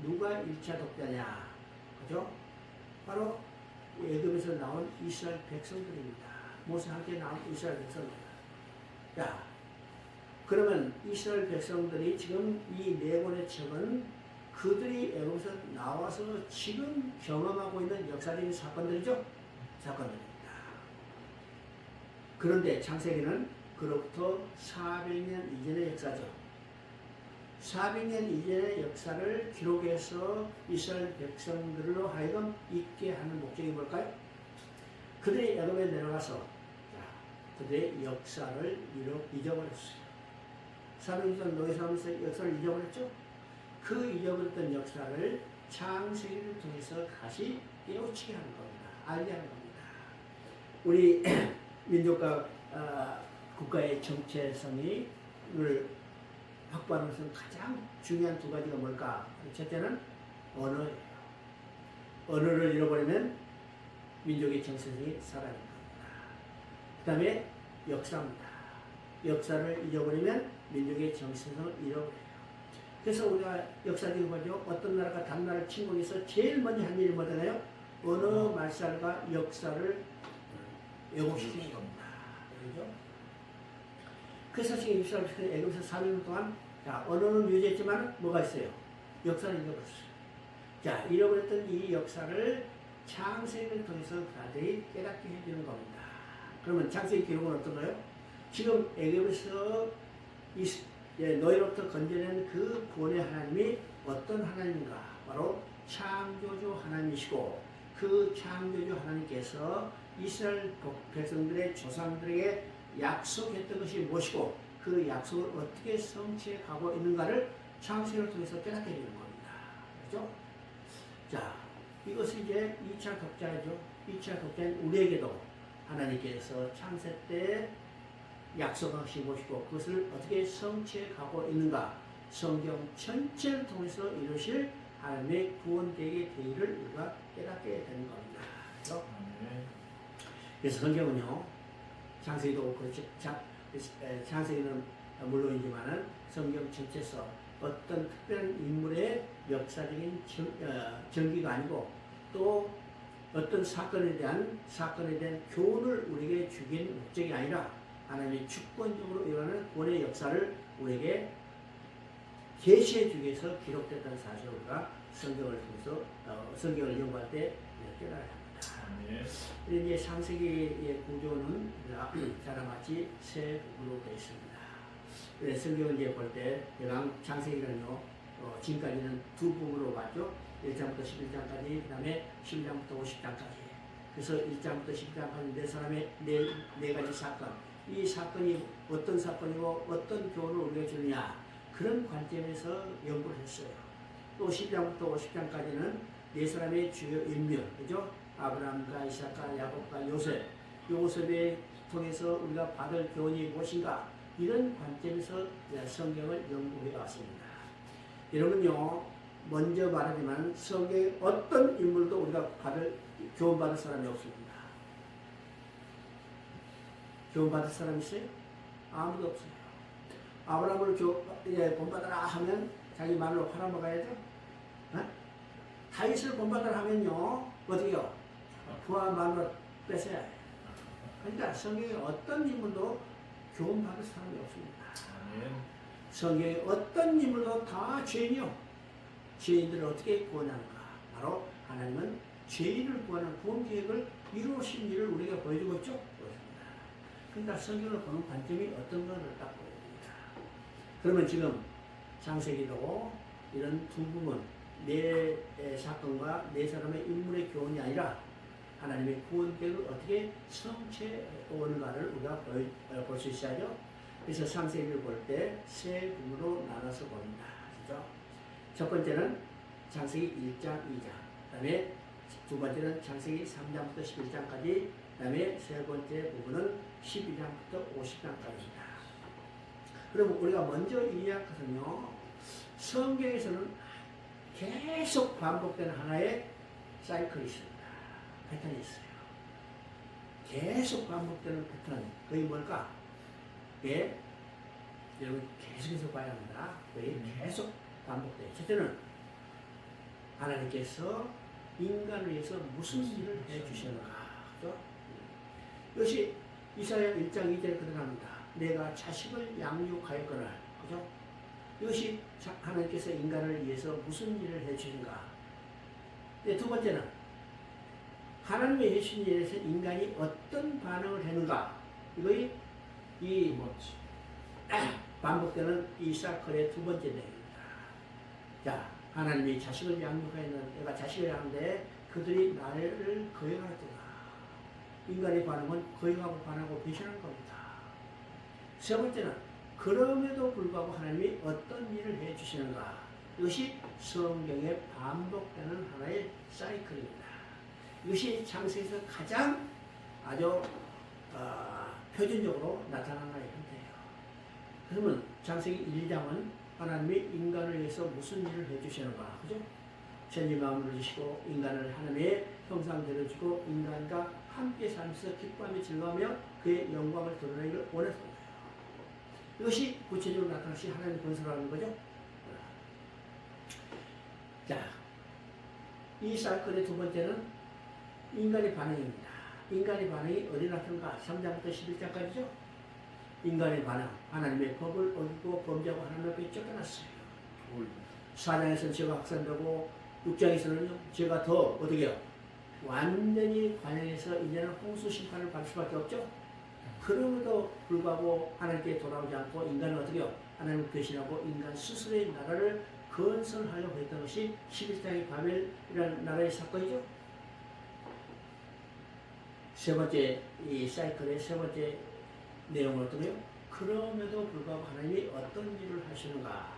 Speaker 1: 누가 1차 독자냐? 그죠? 바로 애굽에서 나온 이스라엘 백성들입니다. 모세와 함께 나온 이스라엘 백성들. 자, 그러면 이스라엘 백성들이 지금 이 4권의 책은 그들이 애굽에서 나와서 지금 경험하고 있는 역사적인 사건들이죠. 사건들입니다. 그런데 창세기는 그로부터 400년 이전의 역사죠. 400년 이전의 역사를 기록해서 이스라엘 백성들로 하여금 있게 하는 목적이 뭘까요? 그들이 애굽에 내려가서 그들의 역사를 잊어버렸어요. 400년 전 노예사하면서 역사를 잊어버렸죠? 그 잊어버렸던 역사를 창세기를 통해서 다시 깨우치게 하는 겁니다. 알게 하는 겁니다. 우리 민족과 국가의 정체성을 확보하는 것은 가장 중요한 2가지가 뭘까? 첫째는 언어예요. 언어를 잃어버리면 민족의 정체성이 사라질 겁니다. 그 다음에 역사입니다. 역사를 잊어버리면 민족의 정체성을 잃어버려요. 그래서 우리가 역사적으로 보죠. 어떤 나라가 다른 나라를 침공해서 제일 먼저 한 일이 뭐잖아요? 언어 말살과 역사를 왜곡시키는 겁니다. 그렇죠? 그래서 지금 이스라엘 애굽에서 400년 동안 언어는 유지했지만 뭐가 있어요? 역사를 잃어버렸어요. 자, 잃어버렸던 이 역사를 창세기를 통해서 다들 깨닫게 해주는 겁니다. 그러면 창세기 기록은 어떤 거예요? 지금 애굽에서 너희로부터 건져낸 그 구원의 하나님이 어떤 하나님인가? 바로 창조주 하나님이시고, 그 창조주 하나님께서 이스라엘 백성들의 조상들에게 약속했던 것이 무엇이고, 그 약속을 어떻게 성취해 가고 있는가를 창세기를 통해서 깨닫게 되는 겁니다. 그렇죠? 자, 이것이 이제 2차 독자죠. 2차 독자인 우리에게도 하나님께서 창세 때 약속하신 것이고, 그것을 어떻게 성취해 가고 있는가, 성경 전체를 통해서 이루실 하나님의 구원 계획의 대의를 우리가 깨닫게 되는 겁니다. 그렇죠? 그래서 성경은요, 창세기도 그렇죠. 창세기는 물론이지만은 성경 전체에서 어떤 특별한 인물의 역사적인 전기가 아니고, 또 어떤 사건에 대한 교훈을 우리에게 주긴 목적이 아니라 하나님의 주권적으로 일어나는 구원의 역사를 우리에게 계시해 주기 위해서 기록됐다는 사실을 우리가 성경을 통해서 성경을 연구할 때 깨달아야 합니다. 이제 창세기의 구조는 자랑같이 세 부분으로 되어 있습니다. 성경을 이제 볼 때 창세기는요 지금까지는 두 부분으로 봤죠. 1장부터 11장까지, 그 다음에 12장부터 50장까지. 그래서 1장부터 10장까지 네 사람의 네 가지 사건. 이 사건이 어떤 사건이고 어떤 교훈을 우리에게 주느냐. 그런 관점에서 연구를 했어요. 또 10장부터 50장까지는 네 사람의 주요 인물, 그죠? 아브라함과 이삭과 야곱과 요셉. 요셉에 통해서 우리가 받을 교훈이 무엇인가. 이런 관점에서 성경을 연구해 왔습니다. 여러분요, 먼저 말하지만 성경의 어떤 인물도 우리가 교훈받을 사람이 없습니다. 교훈받을 사람이 있어요? 아무도 없어요. 아브라함을 본받아라 하면 자기 말로 팔아먹어야죠. 다윗을 본받아라 하면요, 어떻게요? 그와 말로 뺏어야 해요. 그러니까 성경의 어떤 인물도 교훈받을 사람이 없습니다. 성경의 어떤 인물도 다 죄인이요. 죄인들을 어떻게 구원하는가? 바로 하나님은 죄인을 구원하는 구원 계획을 이루신 일을 우리에게 보여주고 있죠. 그렇습니다. 그러니까 성경을 보는 관점이 어떤 것을 딱 보여줍니다. 그러면 지금 창세기도 이런 두 부분, 네 사건과 네 사람의 인물의 교훈이 아니라 하나님의 구원 계획을 어떻게 성취해 오는가를 우리가 볼 수 있어야죠. 그래서 창세기를 볼 때 세 부분으로 나눠서 봅니다. 그렇죠? 첫 번째는 창세기 1장, 2장, 그 다음에 두 번째는 창세기 3장부터 11장까지, 그 다음에 세 번째 부분은 12장부터 50장까지입니다. 그럼 우리가 먼저 이해할 것은요, 성경에서는 계속 반복되는 하나의 사이클이 있습니다. 패턴이 있어요. 계속 반복되는 패턴, 그게 뭘까? 예, 여러분 계속해서 봐야 합니다. 그게 계속 반복돼요. 첫째는 하나님께서 인간을 위해서 무슨 일을 해주시는가. 그죠? 이것이 이사야 1장 2절에 그러합니다. 내가 자식을 양육하였거늘. 그죠? 이것이 하나님께서 인간을 위해서 무슨 일을 해주신가. 두 번째는 하나님의 해주신 일에 대해서 인간이 어떤 반응을 했는가. 이것이 이 반복되는 이 사건의 두 번째 내용입니다. 자, 하나님이 자식을 양육하였는 내가 자식을 양육하는데 그들이 나를 거역하였구나. 인간의 반응은 거역하고 반하고 배신하는 겁니다. 세 번째는 그럼에도 불구하고 하나님이 어떤 일을 해주시는가. 이것이 성경에 반복되는 하나의 사이클입니다. 이것이 창세기에서 가장 아주 표준적으로 나타나는 하나의 형태예요. 그러면 창세기 1장은 하나님이 인간을 위해서 무슨 일을 해주시는가, 그죠? 천지만물을 주시고 인간을 하나님의 형상대로 주고 인간과 함께 살면서 기뻐하며 즐거워하며 그의 영광을 드러내기를 원했습니다. 이것이 구체적으로 나타나시 하나님 건설하는 거죠. 자, 이 사건의 두 번째는 인간의 반응입니다. 인간의 반응이 어디 나타난가? 3장부터 11장까지죠. 인간의 반응, 하나님의 법을 어기고 범죄하고 하나님 앞에 쫓겨났어요. 4장에서는 죄가 확산되고 6장에서는 죄가 더 어떻게 해요? 완전히 관영해서 이제는 홍수 심판을 받을 수밖에 없죠. 그럼에도 불구하고 하나님께 돌아오지 않고 인간은 어떻게 해요? 하나님을 배신하고 인간 스스로의 나라를 건설하려고 했던 것이 11장의 바벨이라는 나라의 사건이죠. 세 번째 이 사이클의 세 번째 내용은 어떠해요? 그럼에도 불구하고 하나님이 어떤 일을 하시는가?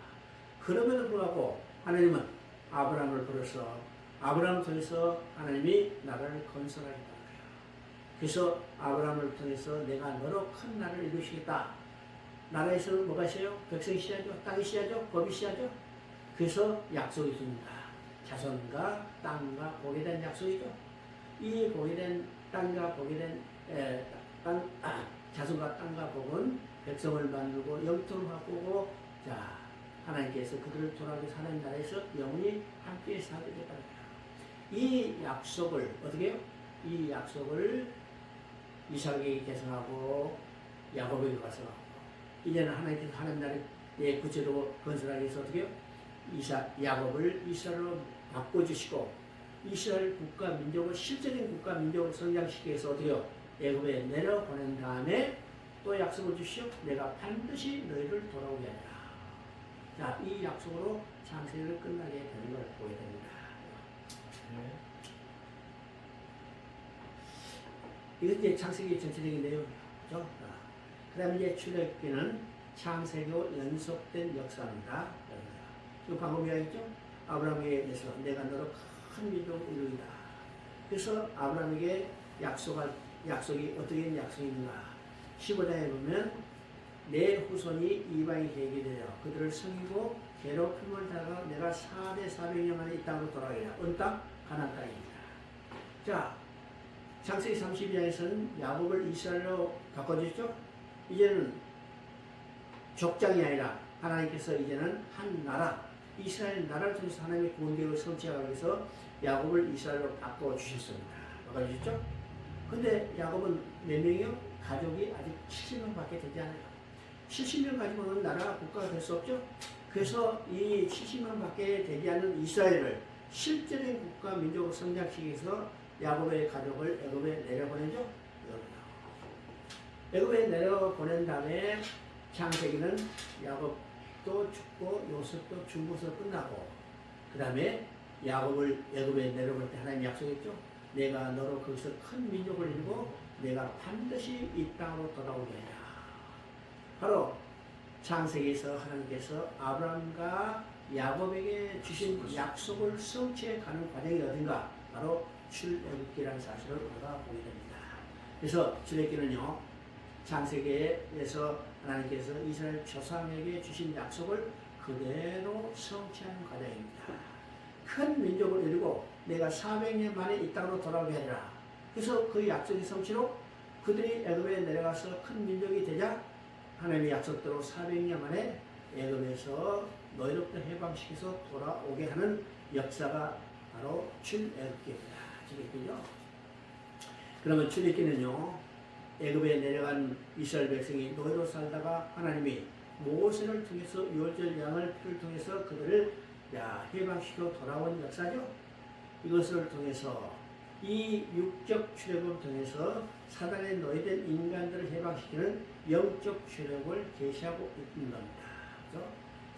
Speaker 1: 그럼에도 불구하고 하나님은 아브라함을 불러서 아브라함을 통해서 하나님이 나라를 건설하겠다는 거예요. 그래서 아브라함을 통해서 내가 너로 큰 나라를 이루시겠다. 나라에서는 뭐가 있어요? 백성이 있어야죠. 땅이 있어야죠. 법이 있어야죠. 그래서 약속이 있습니다. 자손과 땅과 복에 대한 약속이죠. 이 복에 대한 땅과 복에 대한 자손과 땅과 복은 백성을 만들고 영토를 바꾸고 자 하나님께서 그들을 돌아오게 하나님 나라에서 영원히 함께 살게 되겠다는 거예요. 이 약속을 어떻게 해요? 이 약속을 이삭에게 계승하고 야곱에게 가서 이제는 하나님께서 하나님 나라의 구체로 건설하기 위해서 어떻게 해요? 야곱을 이스라엘로 바꿔주시고 이스라엘 국가 민족을 실제적인 국가 민족으로 성장시키기 위해서 어떻게 해요? 애굽에 내려보낸 다음에 또 약속을 주시오. 내가 반드시 너희를 돌아오게 하리라. 자, 이 약속으로 창세기를 끝나게 되는 걸 보게 됩니다. 이것이 이제 창세기 전체적인 내용이죠. 그 다음에 이제 출애굽기는 창세기와 연속된 역사입니다. 그 방금 이야기했죠? 아브라함에게서 내가 너로 큰 민족을 이루리다. 그래서 아브라함에게 약속이 어떻게 약속인가? 15장에 보면 내 후손이 이방이 되게 되어 그들을 섬기고 괴롭힘을 당하고 내가 4대 400년 만에 이 땅으로 돌아가리라. 어느 땅? 가나안 땅입니다. 자, 창세기 32장에서는 야곱을 이스라엘로 바꿔주셨죠? 이제는 족장이 아니라 하나님께서 이제는 한 나라, 이스라엘 나라를 통해서 하나님의 구원계획을 성취하기 위해서 야곱을 이스라엘로 바꿔주셨습니다. 바꿔주셨죠? 근데 야곱은 몇 명이요? 가족이 아직 70명밖에 되지 않아요. 70명 가지고는 나라가 국가가 될 수 없죠? 그래서 이 70명밖에 되지 않은 이스라엘을 실제적인 국가 민족으로 성장시키기 위해서 야곱의 가족을 애굽에 내려보내죠. 애굽에 내려보낸 다음에 창세기는 야곱도 죽고 요셉도 죽고서 끝나고 그 다음에 야곱을 애굽에 내려볼 때 하나님 약속했죠. 내가 너로 거기서 큰 민족을 이루고 내가 반드시 이 땅으로 돌아오게 하라. 바로 창세기에서 하나님께서 아브라함과 야곱에게 주신 약속을 성취해 가는 과정이 어딘가? 바로 출애굽기라는 사실을 우리가 보게 됩니다. 그래서 출애굽기는요, 창세기에서 하나님께서 이스라엘 조상에게 주신 약속을 그대로 성취하는 과정입니다. 큰 민족을 이루고 내가 400년 만에 이 땅으로 돌아오게 하리라. 그래서 그 약속의 성취로 그들이 애굽에 내려가서 큰 민족이 되자 하나님의 약속대로 400년 만에 애굽에서 너희로부터 해방시켜서 돌아오게 하는 역사가 바로 출애굽기입니다. 출애굽기죠. 그러면 출애굽기는요, 애굽에 내려간 이스라엘 백성이 노예로 살다가 하나님이 모세를 통해서 유월절 양을 피를 통해서 그들을 해방시켜 돌아온 역사죠. 이것을 통해서 이 육적 출애굽을 통해서 사단에 노예된 인간들을 해방시키는 영적 출애굽을 계시하고 있는 겁니다. 그렇죠?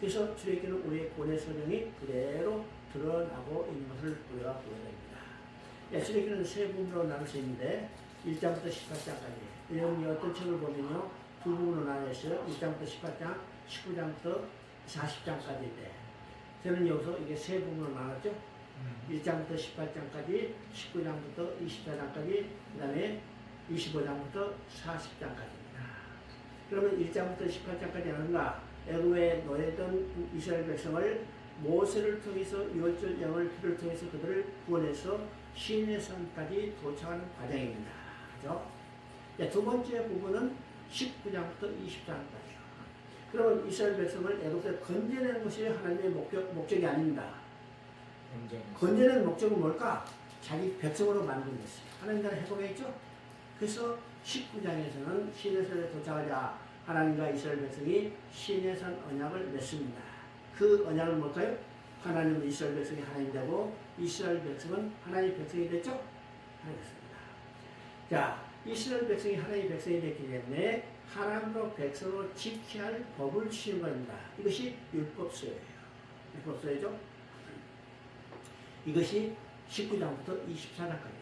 Speaker 1: 그래서 출애굽기는 우리의 고대 성경이 그대로 드러나고 있는 것을 우리가 보게 됩니다. 출애굽기는 세 부분으로 나눌 수 있는데 1장부터 18장까지. 여러분이 어떤 책을 보면요, 두 부분으로 나뉘었어요. 1장부터 18장, 19장부터 40장까지인데 저는 여기서 이게 세 부분으로 나눴죠. 1장부터 18장까지, 19장부터 24장까지, 그 다음에 25장부터 40장까지입니다. 그러면 1장부터 18장까지 하는가? 애굽에 노예던 이스라엘 백성을 모세를 통해서 유월절 양을 피를 통해서 그들을 구원해서 시내산까지 도착하는 과정입니다. 그렇죠? 두 번째 부분은 19장부터 20장까지요. 그러면 이스라엘 백성을 애굽에서 건져내는 것이 하나님의 목적이 아닙니다. 건져내는 목적은 뭘까? 자기 백성으로 만든 것이에요. 하나님 나라 회복했죠? 그래서 19장에서는 시내산에 도착하자 하나님과 이스라엘 백성이 시내산 언약을 맺습니다. 그 언약은 뭘까요? 하나님은 이스라엘 백성이 하나님 되고 이스라엘 백성은 하나님의 백성이 됐죠? 알겠습니다. 자, 이스라엘 백성이 하나님의 백성이 됐기 때문에 하나님으로 백성으로 지켜야 할 법을 주시는 겁니다. 이것이 율법서예요. 율법서죠? 이것이 19장부터 24장까지입니다.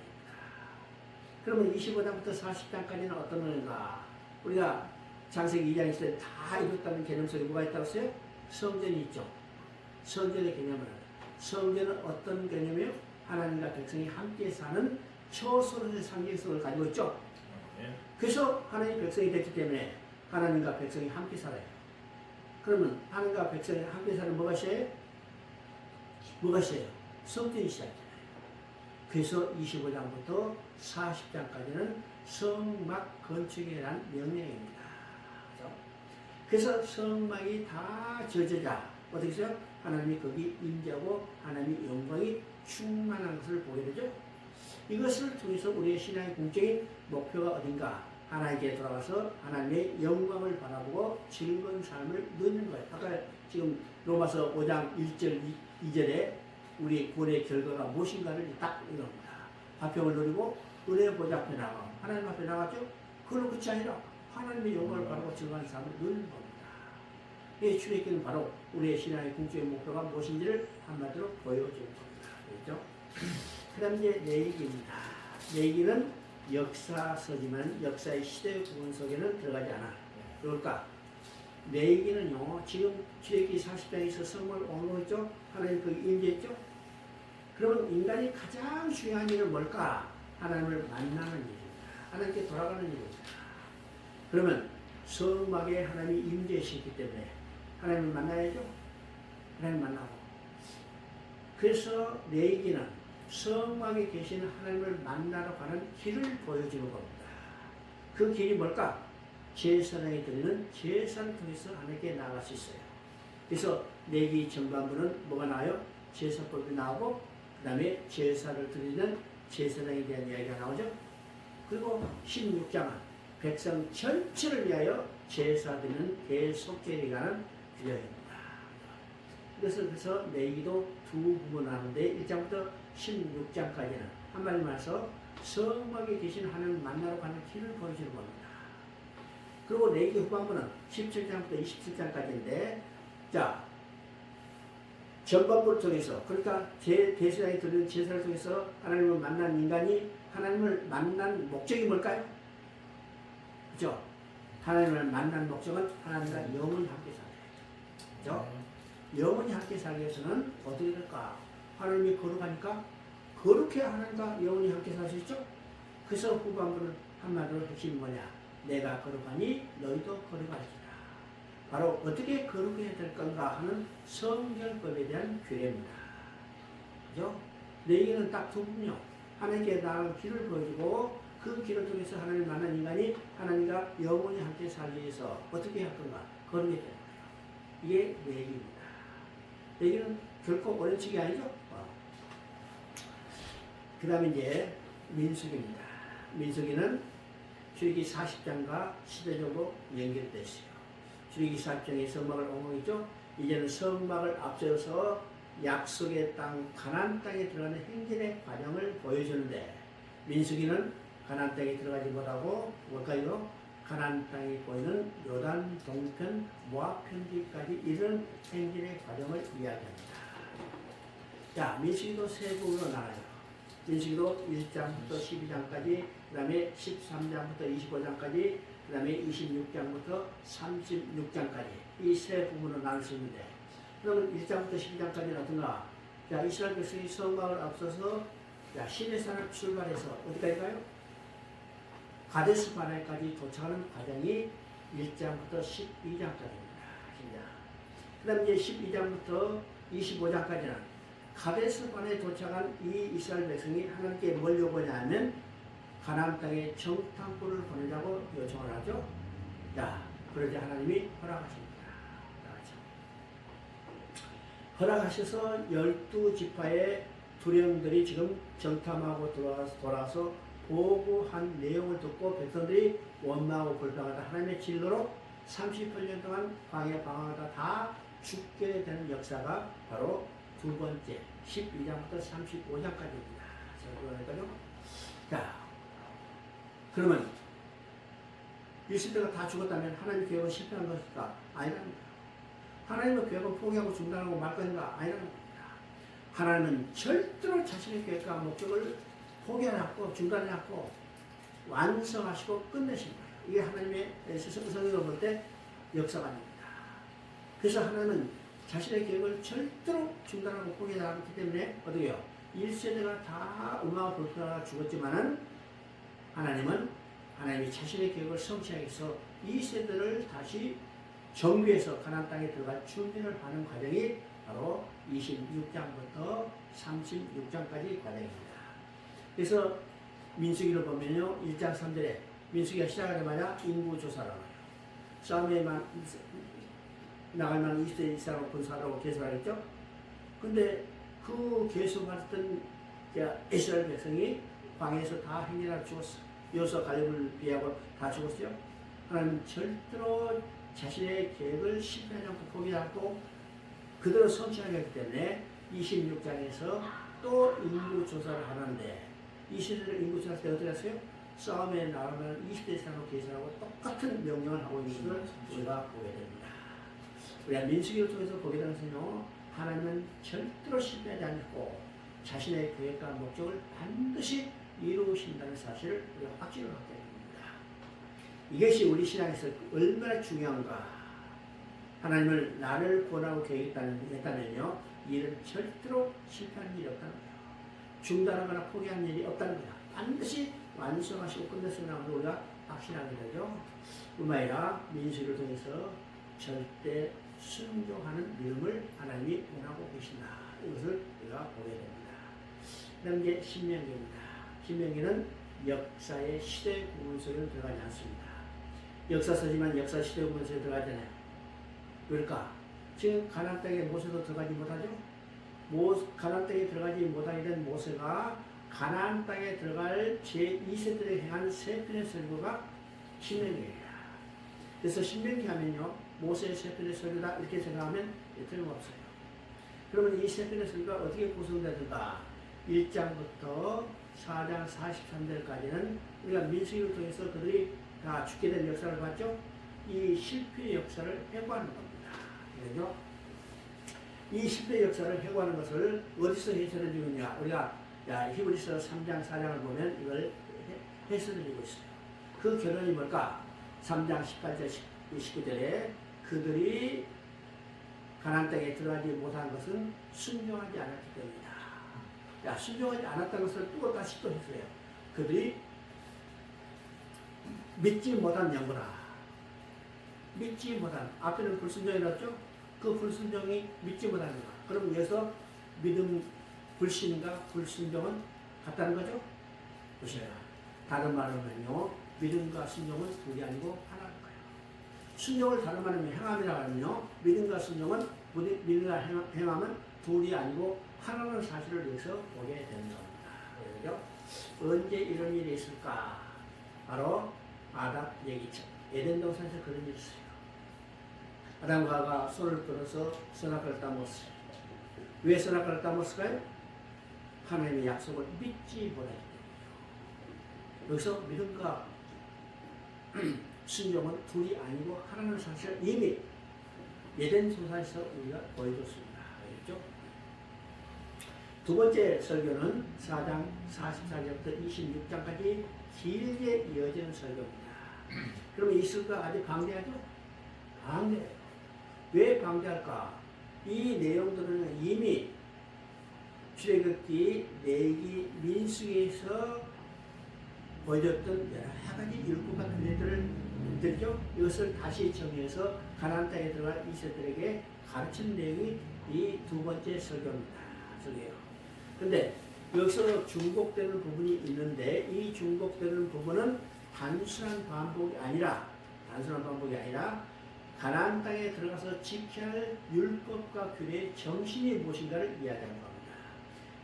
Speaker 1: 그러면 25장부터 40장까지는 어떤 건가? 우리가 창세기 2장 있을 때 다 이뤘다는 개념 속에 뭐가 있다고 했어요? 성전이 있죠. 성전의 개념은 성전은 어떤 개념이에요? 하나님과 백성이 함께 사는 초소의 상징성을 가지고 있죠. 그래서 하나님의 백성이 됐기 때문에 하나님과 백성이 함께 살아요. 그러면 하나님과 백성이 함께 사는 뭐가 있어요? 뭐가 있어요? 성전이 시작이잖아요. 그래서 25장부터 40장까지는 성막 건축에 대한 명령입니다. 그렇죠? 그래서 성막이 다 지어지자 어떻게 해서요? 하나님이 거기 임재하고 하나님의 영광이 충만한 것을 보게 되죠. 이것을 통해서 우리의 신앙의 공적인 목표가 어딘가? 하나님께 돌아가서 하나님의 영광을 바라보고 즐거운 삶을 누리는 거예요. 아까 지금 로마서 5장 1절 2절에 우리 구원의 결과가 무엇인가를 딱 이겁니다. 화평을 누리고 은혜의 보좌 앞에 나가 하나님 앞에 나갔죠. 그걸로 끝이 아니라 하나님의 영광을 바라보고 즐거운 삶을 누리는 겁니다. 이 출애굽기는 바로 우리의 신앙의 궁극적인 목표가 무엇인지를 한마디로 보여주는 겁니다. 그렇죠? 그 다음 이제 레위기입니다. 레위기는 역사서지만 역사의 시대 구분 속에는 들어가지 않아. 그럴까? 레위기는요, 지금 출애굽기 40장에서 성을 옹호했죠? 하나님 거기 임재했죠? 그러면 인간이 가장 중요한 일은 뭘까? 하나님을 만나는 일입니다. 하나님께 돌아가는 일입니다. 그러면 성막에 하나님이 임재하셨기 때문에 하나님을 만나야죠? 하나님 만나고. 그래서 레위기는 성막에 계신 하나님을 만나러 가는 길을 보여주는 겁니다. 그 길이 뭘까? 제사장이 드리는 제사를 통해서 하나님께 나아갈 수 있어요. 그래서 레위기 전반부는 뭐가 나와요? 제사법이 나오고 그 다음에 제사를 드리는 제사장에 대한 이야기가 나오죠. 그리고 16장은 백성 전체를 위하여 제사 드리는 대속죄에 관한 규정입니다. 그래서 레위기도 두 부분 하는데 1장부터 16장까지는 한마디로 말해서 성막에 계신 하나님을 만나러 가는 길을 보여주는 겁니다. 그리고 레위기 후반부는 17장부터 27장까지인데 자 전반부를 통해서 그러니까 대제사장이 드리는 제사를 통해서 하나님을 만난 인간이 하나님을 만난 목적이 뭘까요? 그죠? 하나님을 만난 목적은 하나님과 영원히 함께 살아요. 그죠? 영원히 함께 살기 위해서는 어떻게 될까? 하나님이 거룩하니까 거룩해 하나님과 영원히 함께 살 수 있죠? 그래서 후반부는 한마디로 핵심이 뭐냐? 내가 거룩하니 너희도 거룩할지라. 바로 어떻게 거룩해야 될 건가 하는 성결법에 대한 규례입니다. 그죠? 레위기는 딱 두 부분이요. 하나님께 나아가는 길을 보여주고 그 길을 통해서 하나님을 만난 인간이 하나님과 영원히 함께 살기 위해서 어떻게 할 건가? 거룩해야 되는 거예요. 이게 레위기입니다. 레위기는 결코 어려운 책이 아니죠? 그 다음에 이제 민수기입니다. 민수기는 출애굽기 40장과 시대적으로 연결되어 있어요. 출애굽기 40장에 성막을 옹호했죠. 이제는 성막을 앞세워서 약속의 땅 가나안 땅에 들어가는 행진의 과정을 보여주는데 민수기는 가나안 땅에 들어가지 못하고 뭘까요? 가나안 땅이 보이는 요단 동편 모압 편지까지 이런 행진의 과정을 이야기합니다. 자, 민수기도 세 부분으로 나눠요. 민수기도 1장부터 12장까지, 그 다음에 13장부터 25장까지, 그 다음에 26장부터 36장까지 이 세 부분으로 나눌 수 있는데 그러면 1장부터 12장까지는 어떤가? 자, 이스라엘 백성이 성막을 앞서서 시내산을 출발해서 어디까지 가요? 가데스 바네까지 도착하는 과정이 1장부터 12장까지입니다. 그 다음 이제 12장부터 25장까지는 가데스 바네에 도착한 이 이스라엘 백성이 하나님께 뭘 요구하냐면 가나안 땅에 정탐꾼을 보내자고 요청을 하죠. 자, 그러자 하나님이 허락하십니다. 허락하셔서 12지파의 두령들이 지금 정탐하고 돌아와서 보고한 내용을 듣고 백성들이 원망하고 불평하다 하나님의 진노로 38년 동안 광야 방황하다 다 죽게 되는 역사가 바로 두 번째 12장부터 35장까지입니다. 자, 그러면 이스라엘가 다 죽었다면 하나님의 계획은 실패한 것일까? 아니랍니다. 하나님의 계획은 포기하고 중단하고 말 것인가? 아니랍니다. 하나님은 절대로 자신의 계획과 목적을 포기하고 중단하고 완성하시고 끝내십니다. 이게 하나님의 성경을 볼 때 역사관입니다. 그래서 하나님은 자신의 계획을 절대로 중단하고 포기하지 않기 때문에 어떻게 해요? 1세대가 다 음하고 불편하고 죽었지만은 하나님은 하나님이 자신의 계획을 성취하기 위해서 2세대를 다시 정비해서 가나안 땅에 들어갈 준비를 하는 과정이 바로 26장부터 36장까지 과정입니다. 그래서 민수기를 보면요, 1장 3절에 민수기가 시작하자마자 인구조사를 해요. 싸움에만 나갈 만한 20대 이상으로 군사라고 계속하겠죠. 근데 그 계속했던 이스라엘 백성이 광야에서 다 행렬하고 죽었어. 여호수아 갈렙을 비하고 다 죽었어요. 하나님은 절대로 자신의 계획을 실패하지 않고 포기하지 않고 그대로 성취하게 했기 때문에 26장에서 또 인구 조사를 하는데 이 시대를 인구 조사할 때 어떻게 했어요? 싸움에 나가면 20대 이상으로 계산하고 똑같은 명령을 하고 있는 것을 우리가 보게 됩니다. 우리가 민수기를 통해서 보게 되는 것은요, 하나님은 절대로 실패하지 않고 자신의 계획과 목적을 반드시 이루신다는 사실을 우리가 확신을 갖게 됩니다. 이것이 우리 신앙에서 얼마나 중요한가. 하나님을 나를 권하고 계획했다면요, 이 일은 절대로 실패하는 일이 없다는 거예요. 중단하거나 포기하는 일이 없다는 거예요. 반드시 완성하시고 끝냈으면 우리가 확신하게 되죠. 뿐만 아니라 민수기를 통해서 절대 순종하는 믿음을 하나님이 원하고 계신다. 이것을 우리가 보게 됩니다. 그 다음 이제 신명기입니다. 신명기는 역사의 시대 구분 속에는 들어가지 않습니다. 역사서지만 역사 시대 구분 속에 들어가잖아요. 왜일까? 지금 가나안 땅에 모세도 들어가지 못하죠. 가나안 땅에 들어가지 못하게 된 모세가 가나안 땅에 들어갈 제2세들에 행한 세 편의 설교가 신명기입니다. 그래서 신명기 하면요, 모세의 세 편의 설교다 이렇게 생각하면 틀림없어요. 그러면 이 세 편의 설교가 어떻게 구성되는가? 1장부터 4장 43절까지는 우리가 민수기를 통해서 그들이 다 죽게 된 역사를 봤죠? 이 실패의 역사를 회고하는 겁니다. 그죠? 이 실패의 역사를 회고하는 것을 어디서 해설해 주느냐? 우리가 히브리서 3장 4장을 보면 이걸 해설해 주고 있어요. 그 결론이 뭘까? 3장 18절 19절에 그들이 가나안 땅에 들어가지 못한 것은 순종하지 않았기 때문이다. 순종하지 않았다는 것을 또 다시 또 했어요. 그들이 믿지 못한 영구나. 믿지 못한, 앞에는 불순종이었죠? 그 불순종이 믿지 못한 거다. 그럼 여기서 믿음, 불신과 불순종은 같다는 거죠? 보세요. 다른 말로 하면요, 믿음과 순종은 둘이 아니고 하나인 거예요. 순종을 다른 말로 하면 행함이라고 하면요, 믿음과 순종은, 믿음과 행함은 둘이 아니고 하나는 사실을 여기서 보게 되는 겁니다. 그렇죠? 언제 이런 일이 있을까? 바로 아담 얘기죠. 에덴 동산에서 그런 일이 있어요. 아담과 하와가 손을 끌어서 선악과를 따먹었어요. 왜 선악과를 따먹었을까요? 하나님의 약속을 믿지 못하기 때문이에요. 여기서 믿음과 순종은 둘이 아니고 하나는 사실 이미 에덴 동산에서 우리가 보여줬습니다. 알겠죠? 두 번째 설교는 4장 44절부터 26장까지 길게 이어지는 설교입니다. 그러면 이 설교가 아주 방대하죠? 방대해요. 왜 방대할까? 이 내용들은 이미 출애굽기, 레위기, 민수기에서 보여줬던 여러 가지 율법과 규례들을 들죠. 이것을 다시 정리해서 가나안 땅에 들어갈 이스라엘에게 가르치는 내용이 이 두 번째 설교입니다. 설교예요. 근데 여기서 중복되는 부분이 있는데 이 중복되는 부분은 단순한 반복이 아니라 가나안 땅에 들어가서 지켜야 할 율법과 규례의 정신이 무엇인가를 이야기하는 겁니다.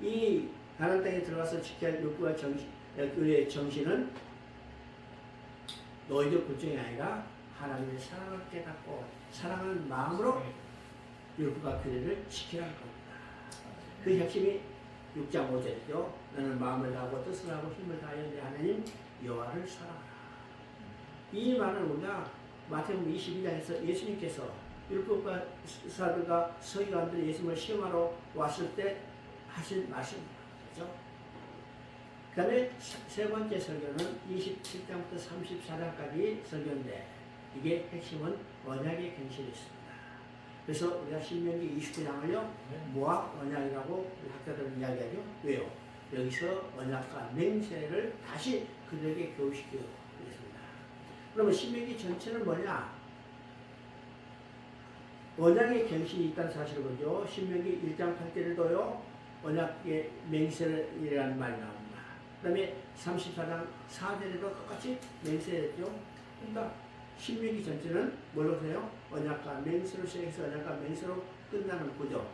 Speaker 1: 이 가나안 땅에 들어가서 지켜야 할 율법과 규례의 정신은 노예적 굴종이 아니라 하나님의 사랑을 깨닫고 사랑하는 마음으로 율법과 규례를 지켜야 할 겁니다. 그 핵심이 6장 5절이죠. 너는 마음을 다하고 뜻을 하고 힘을 다하여 내 하나님 여호와를 사랑하라. 이 말을 우리가 마태복음 22장에서 예수님께서 율법과 사도가 서기관들이 예수님을 시험하러 왔을 때 하신 말씀입니다. 그렇죠? 그 다음에 세 번째 설교는 27장부터 34장까지 설교인데 이게 핵심은 언약의 갱신이 있습니다. 그래서 우리가 신명기 29장을요 모압 언약이라고 학자들은 이야기하죠. 왜요? 여기서 언약과 맹세를 다시 그들에게 교육시키고 있습니다. 그러면 신명기 전체는 뭐냐? 언약의 갱신이 있다는 사실을 보죠. 신명기 1장 8절에도요 언약의 맹세이라는 말이 나옵니다. 그 다음에 34장 4절에도 똑같이 맹세했죠. 그러니까 신명기 전체는 뭘로 해요? 언약과 맹세로 시작해서 언약과 맹세로 끝나는 구조.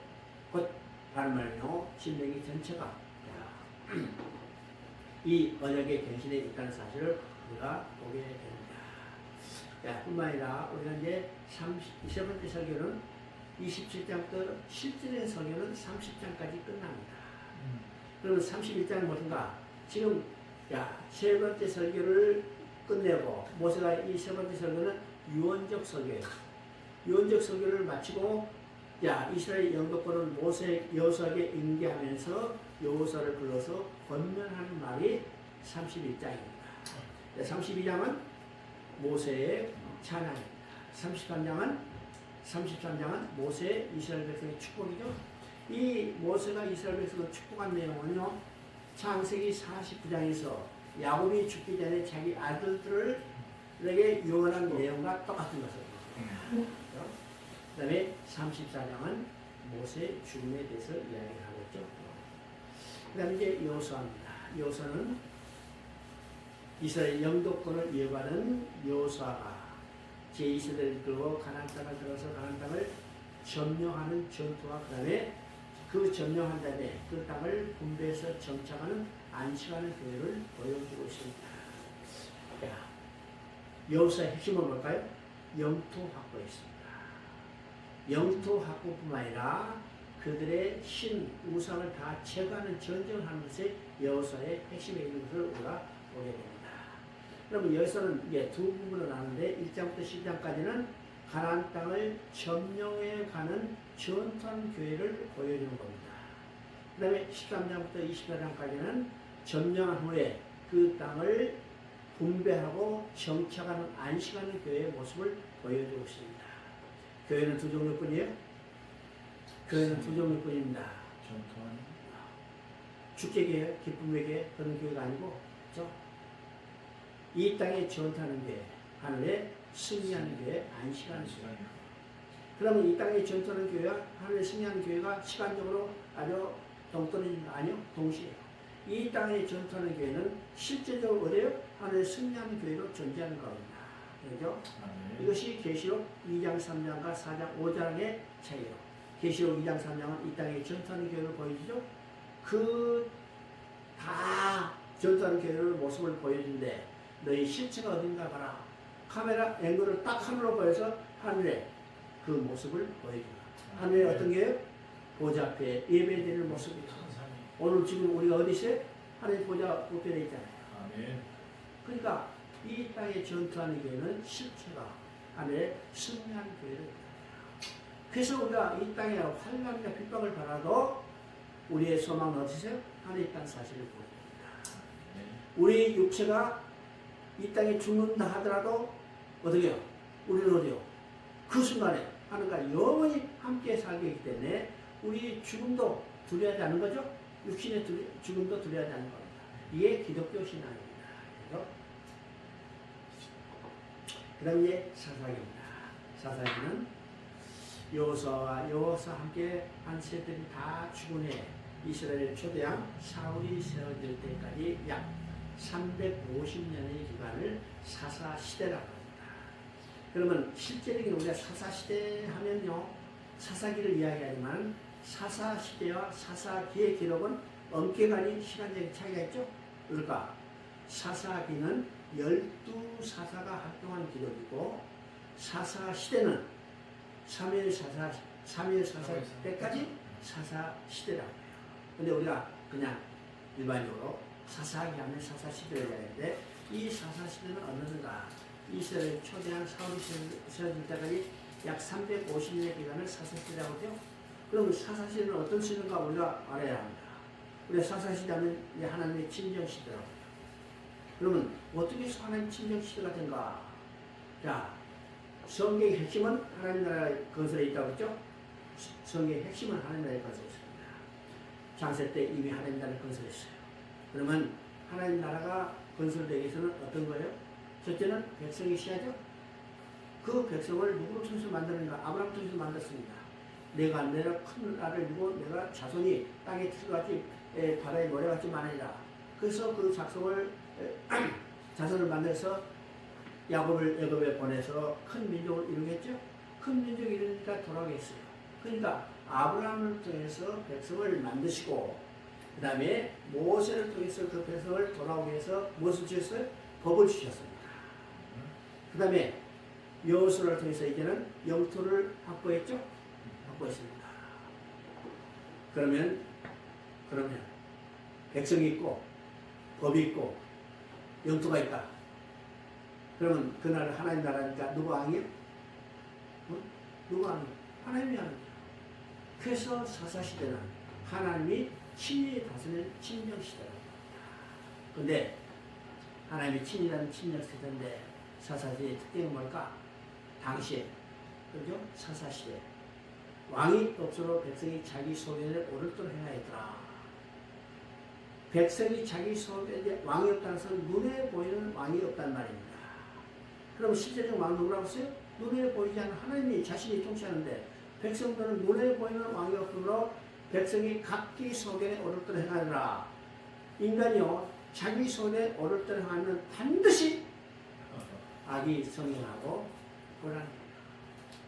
Speaker 1: 곧 다른 말로 신명기 전체가 이 언약의 갱신에 있다는 사실을 우리가 보게 됩니다. 뿐만 아니라 우리가 이제 세 번째 설교는 27장부터 실질적인 설교는 30장까지 끝납니다. 그러면 31장은 무엇인가? 지금 세 번째 설교를 끝내고 모세가 이 세 번째 설교는 유언적 설교예요. 유언적 설교를 마치고 이스라엘 영도권은 모세 여호수아에게 인계하면서 여호수아를 불러서 권면하는 말이 31장입니다. 32장은 모세의 찬양입니다. 33장은 모세의 이스라엘 백성의 축복이죠. 이 모세가 이스라엘 백성을 축복한 내용은요, 창세기 49장에서 야곱이 죽기 전에 자기 아들들에게 유언한 내용과 똑같은 것을 그 다음에 34장은 모세의 죽음에 대해서 이야기를 하고 있죠. 그 다음에 이제 여호수아입니다. 여호수아는 이스라엘 영도권을 이어가는 여호수아가 제2세대를 들고 가나안 땅을 들어서 가나안 땅을 점령하는 전투와 그 다음에 그 점령한 다음에 그 땅을 분배해서 정착하는 안식하는 교회를 보여주고 있습니다. 여호수아의 핵심은 뭘까요? 영토 확보였습니다. 영토 확보뿐만 아니라 그들의 신, 우상을 다 제거하는 전쟁을 하는 것이 여호수아의 핵심에 있는 것을 우리가 보게 됩니다. 그러면 여기서는 이제 두 부분으로 나누는데 1장부터 10장까지는 가나안 땅을 점령해 가는 전투하는 교회를 보여주는 겁니다. 그 다음에 13장부터 24장까지는 점령한 후에 그 땅을 분배하고 정착하는 안식하는 교회의 모습을 보여주고 있습니다. 교회는 두 종류뿐이에요. 교회는 두 종류뿐입니다.
Speaker 2: 전투하는
Speaker 1: 주께 교회, 기쁨의 교회 그런 교회가 아니고, 그렇죠? 이 땅에 전투하는 교회, 하늘에 승리하는 교회, 안식하는 교회. 그러면 이 땅에 전투하는 교회와 하늘에 승리하는 교회가 시간적으로 아주 동떨어진가? 아니요, 동시에요. 이 땅에 전투하는 교회는 실제적으로 어디에요? 하늘에 승리하는 교회로 존재하는 겁니다. 그렇죠? 이것이 계시록 2장, 3장과 4장, 5장의 차이예요. 계시록 2장, 3장은 이 땅에 전투하는 교회를 보여주죠. 다 전투하는 교회의 모습을 보여준대. 너희 실체가 어딘가 봐라. 카메라 앵글을 딱 하늘로 보여서 하늘에 그 모습을 보여준다. 하늘에 어떤 교회요? 보좌 앞에 예배드리는 모습이죠. 오늘 지금 우리가 어디 있어요? 하늘의 보좌 우편에 있잖아요.
Speaker 2: 아멘.
Speaker 1: 그러니까 이 땅에 전투하는 교회는 실체가 하늘에 승리하는 교회를 얘기합니다. 그래서 우리가 이 땅에 환난과 핍박을 받아도 우리의 소망은 어디세요? 하늘에 있다는 사실을 보여줍니다. 우리 육체가 이 땅에 죽는다 하더라도 어떻게 해요? 우리는 어디요? 그 순간에 하늘과 영원히 함께 살게 하기 때문에 우리 죽음도 두려워하지 않는 거죠? 육신의 죽음도 두려워하지 않는 겁니다. 이게 기독교 신앙입니다. 그 다음에 이제 사사기입니다. 사사기는 여호수아와 함께 한 세들이 다 죽은 해 이스라엘 초대왕 사울이 세워질 때까지 약 350년의 기간을 사사시대라고 합니다. 그러면 실제적인 우리가 사사시대 하면요, 사사기를 이야기하지만 사사시대와 사사기의 기록은 엄격하니 시간적인 차이가 있죠. 그러니까 사사기는 12사사가 활동한 기록이고 사사시대는 사무엘 사사 때까지 사사시대라고 해요. 근데 우리가 그냥 일반적으로 사사기 하면 사사시대를 이야기하는데 이 사사시대는 어느인가? 이스라엘 초대한 사울이 세워질 때까지 약 350년의 기간을 사사시대라고 하죠. 그럼 사사시대는 어떤 시대인가 우리가 알아야 합니다. 우리가 사사시대 하면 하나님의 친정시대라고 해요. 그러면 어떻게 해서 하나님 친정시대가 된가? 자, 성경의 핵심은 하나님 나라 건설에 있다고 했죠? 성경의 핵심은 하나님 나라의 건설에 있습니다. 창세 때 이미 하나님 나라를 건설했어요. 그러면 하나님 나라가 건설되기 위해서는 어떤 거예요? 첫째는 백성이 시야죠? 그 백성을 누구를 통해서 만드는가? 아브라함을 통해서 만들었습니다. 내가 큰 나라를 이루고 내가 자손이 땅에 틀같이 바다에 모래같이 많으리라. 그래서 그 자손을 만들어서 야곱을 애굽에 보내서 큰 민족을 이루겠죠. 큰 민족을 이루니까 돌아오겠어요. 그러니까 아브라함을 통해서 백성을 만드시고 그 다음에 모세를 통해서 그 백성을 돌아오게 해서 무엇을 주셨어요? 법을 주셨습니다. 그 다음에 여호수아를 통해서 이제는 영토를 확보했죠? 확보했습니다. 그러면 백성이 있고 법이 있고 영토가 있다. 그러면 그 나라 하나님 나라니까 누구 왕이에요? 누구 왕이에요? 하나님이 왕이에요. 그래서 사사시대는 하나님이 친히 다스리는 친정시대라고 합니다. 그런데 하나님이 친히라는 친정시대인데 사사시대의 특징이 뭘까? 당시에 그죠? 사사시대 왕이 없으므로 백성이 자기 소견을 옳도록 행하였더라. 백성이 자기 소견에 왕이 없다는 것은 눈에 보이는 왕이 없단 말입니다. 그럼 실제적 왕 누구라고 했어요? 눈에 보이지 않는 하나님이 자신이 통치하는데 백성들은 눈에 보이는 왕이 없으므로 백성이 각기 소견에 옳도록 행하더라. 인간이요 자기 소견에 옳도록 행하면 반드시 악이 성행하고 고난입니다.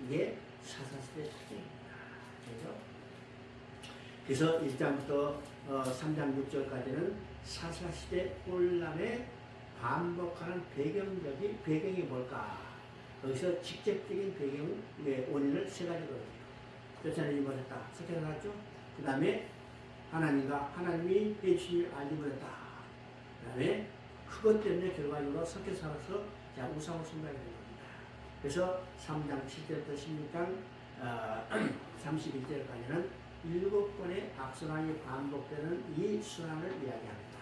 Speaker 1: 이게 사사시대 특징입니다. 그래서 1장부터 3장 6절까지는 사사시대 혼란에 반복하는 배경이 뭘까? 여기서 직접적인 배경의 원인을 세 가지로 쫓아내지 못했다. 석회를 하죠. 그 다음에 하나님이 해주신 일 알지 못했다. 그 다음에 그것 때문에 결과적으로 석회 살아서 우상을 숭배하게 된 겁니다. 그래서 3장 7절부터 16장 31절까지는 7번의 악순환이 반복되는 이 순환을 이야기합니다.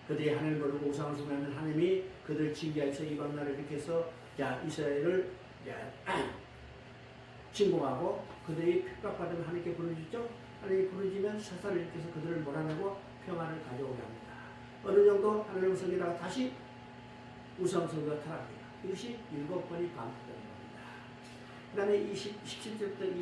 Speaker 1: 그들이 하나님을 모르고 우상을 숭배하는 하나님이 그들을 징계해서 이방 나라를 일으켜서 이스라엘을 진공하고 그들이 핍박받으면 하나님께 부르짖죠. 하나님이 부르짖으면 사사를 일으켜서 그들을 몰아내고 평안을 가져오게 합니다. 어느 정도 하나님을 섬기다가 다시 우상 숭배가 타락해요. 이것이 7번이 반복되는 겁니다. 그 다음에 17절부터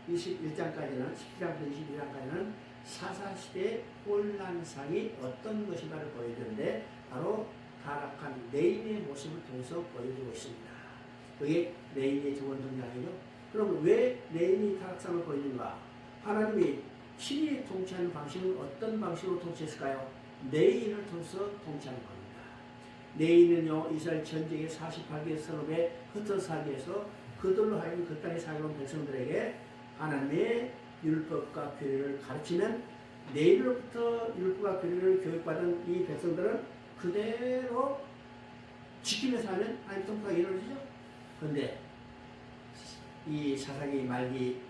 Speaker 1: 21장까지는 17장부터 22장까지는 사사시대의 혼란상이 어떤 것인가를 보여주는데 바로 타락한 레인의 모습을 통해서 보여주고 있습니다. 그게 레인의 두 번 등장이죠. 그럼 왜 레인이 타락상을 보여주는가? 하나님이 친히 통치하는 방식은 어떤 방식으로 통치했을까요? 레인을 통해서 통치하는 겁니다. 레인은요 이스라엘 전쟁의 48개의 성읍에 흩어져 살기 위해서 그들로 하여금 그 땅에 살고 온 백성들에게 하나님의 율법과 규례를 가르치는 레인으로부터 율법과 규례를 교육받은 이 백성들은 그대로 지키면서 하면 하나님 통치가 이루어지죠. 그런데 이 사사기 말기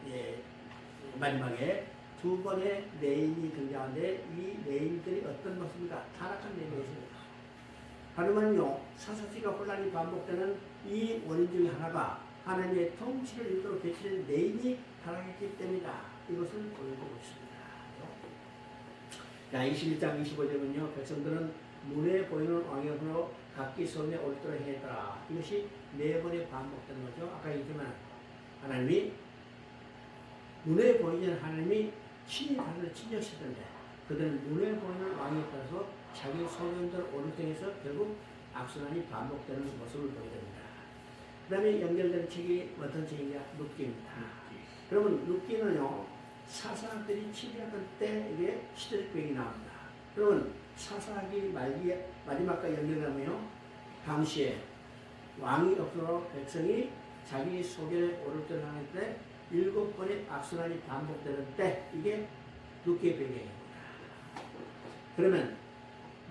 Speaker 1: 마지막에 두 번의 레인이 등장하는데 이 레인들이 어떤 모습입니까? 타락한 레인이었습니다. 하지만요 사사시가 혼란이 반복되는 이 원인 중에 하나가 하나님의 통치를 이루도록 배치된 레인이 타락했기 때문이다. 이것을 보여주고 있습니다. 자, 21장 25절은요 백성들은 눈에 보이는 왕이므로 각기 손에 옳도록 행했더라. 이것이 네 번에 반복되는 거죠. 아까 얘기했지만 하나님이 눈에 보이지 않는 하나님이 친히 다른 친정시던데 그들은 눈에 보이는 왕에 따라서 자기 소견대로 옳도록 해서 결국 악순환이 반복되는 모습을 보게 됩니다. 그 다음에 연결되는 책이 어떤 책이냐? 룻기입니다. 그러면 룻기는요 사사들이 치리하던 때 이게 시대적 배경이 나옵니다. 그러면 사사기 마지막과 연결하면요 당시에 왕이 없어서 백성이 자기 소견에 옳도록 하는 때 7번의 악순환이 반복되는 때 이게 룻기의 배경입니다. 그러면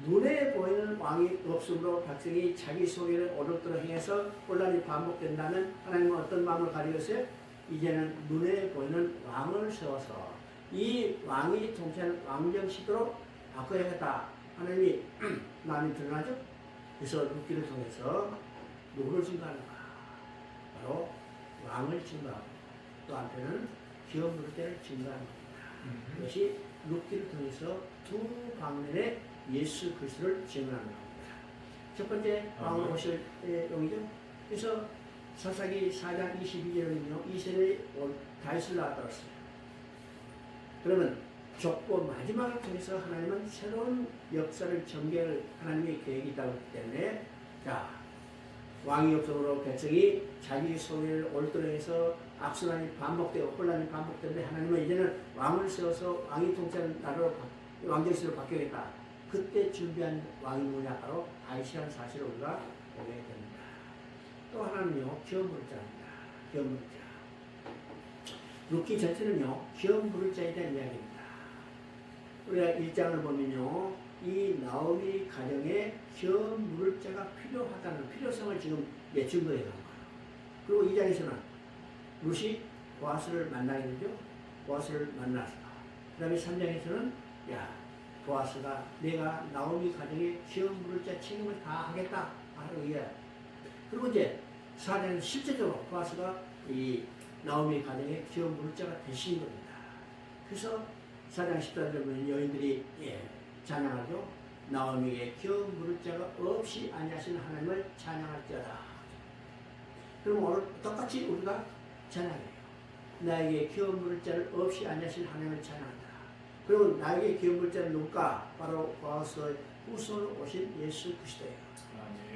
Speaker 1: 눈에 보이는 왕이 없으므로 백성이 자기 소견에 옳도록 행해서 혼란이 반복된다면 하나님은 어떤 마음을 가지고 있어요? 이제는 눈에 보이는 왕을 세워서 이 왕이 통치하는 왕정 시대로 바꿔야겠다. 하나님이 마음이 드러나죠? 그래서 룻기를 통해서 누구를 증거하는가? 바로 왕을 증거하고 또 한편은 기업 물때를 증거하는 겁니다. 이것이 룻기를 통해서 두 방면의 예수 그리스도를 증언하는 겁니다. 첫 번째 왕으로 오실 용이죠. 그래서 사사기 4장 22절은요 이스라엘이 다윗을 낳았다고 했어요. 그러면 족보 마지막을 통해서 하나님은 새로운 역사를 전개할 하나님의 계획이 있다고 했기 때문에 자 왕이 없으므로 백성이 자기 소유를 올드러해서 악순환이 반복되고 혼란이 반복되는데 하나님은 이제는 왕을 세워서 왕이 통치하는 나라로 왕정시로 바뀌겠다. 그때 준비한 왕이 뭐냐? 바로 다윗이라는 사실을 우리가 보게 됩니다. 또 하나는요, 기업 부를 자입니다. 기업 부를 자. 룻기 전체는요, 기업 부를 자에 대한 이야기입니다. 우리가 1장을 보면요, 이 나오미 가정에 기업 부를 자가 필요하다는 필요성을 지금 증거해 놓은 거예요. 그리고 2장에서는 룻이 보아스를 만나게 되죠. 보아스를 만나서. 그 다음에 3장에서는 보아스가 내가 나오미 가정에 기업 부를 자 책임을 다 하겠다 하는 얘기야. 그리고 이제 4장에서 실제적으로 보아스가 이 나오미 가정에 기업 부를 자가 되신 겁니다. 그래서 4장 14절에 보면 여인들이 찬양하죠. 나오미에게 기업 부를 자가 없이 아니하신 하나님을 찬양할지어다. 그럼 오늘 똑같이 우리가 찬양해요. 나에게 기업 부를 자를 없이 아니하신 하나님을 찬양한다. 그리고 나에게 기업 부를 자는 누굴까? 바로 보아스의 후손으로 오신 예수 그리스도예요.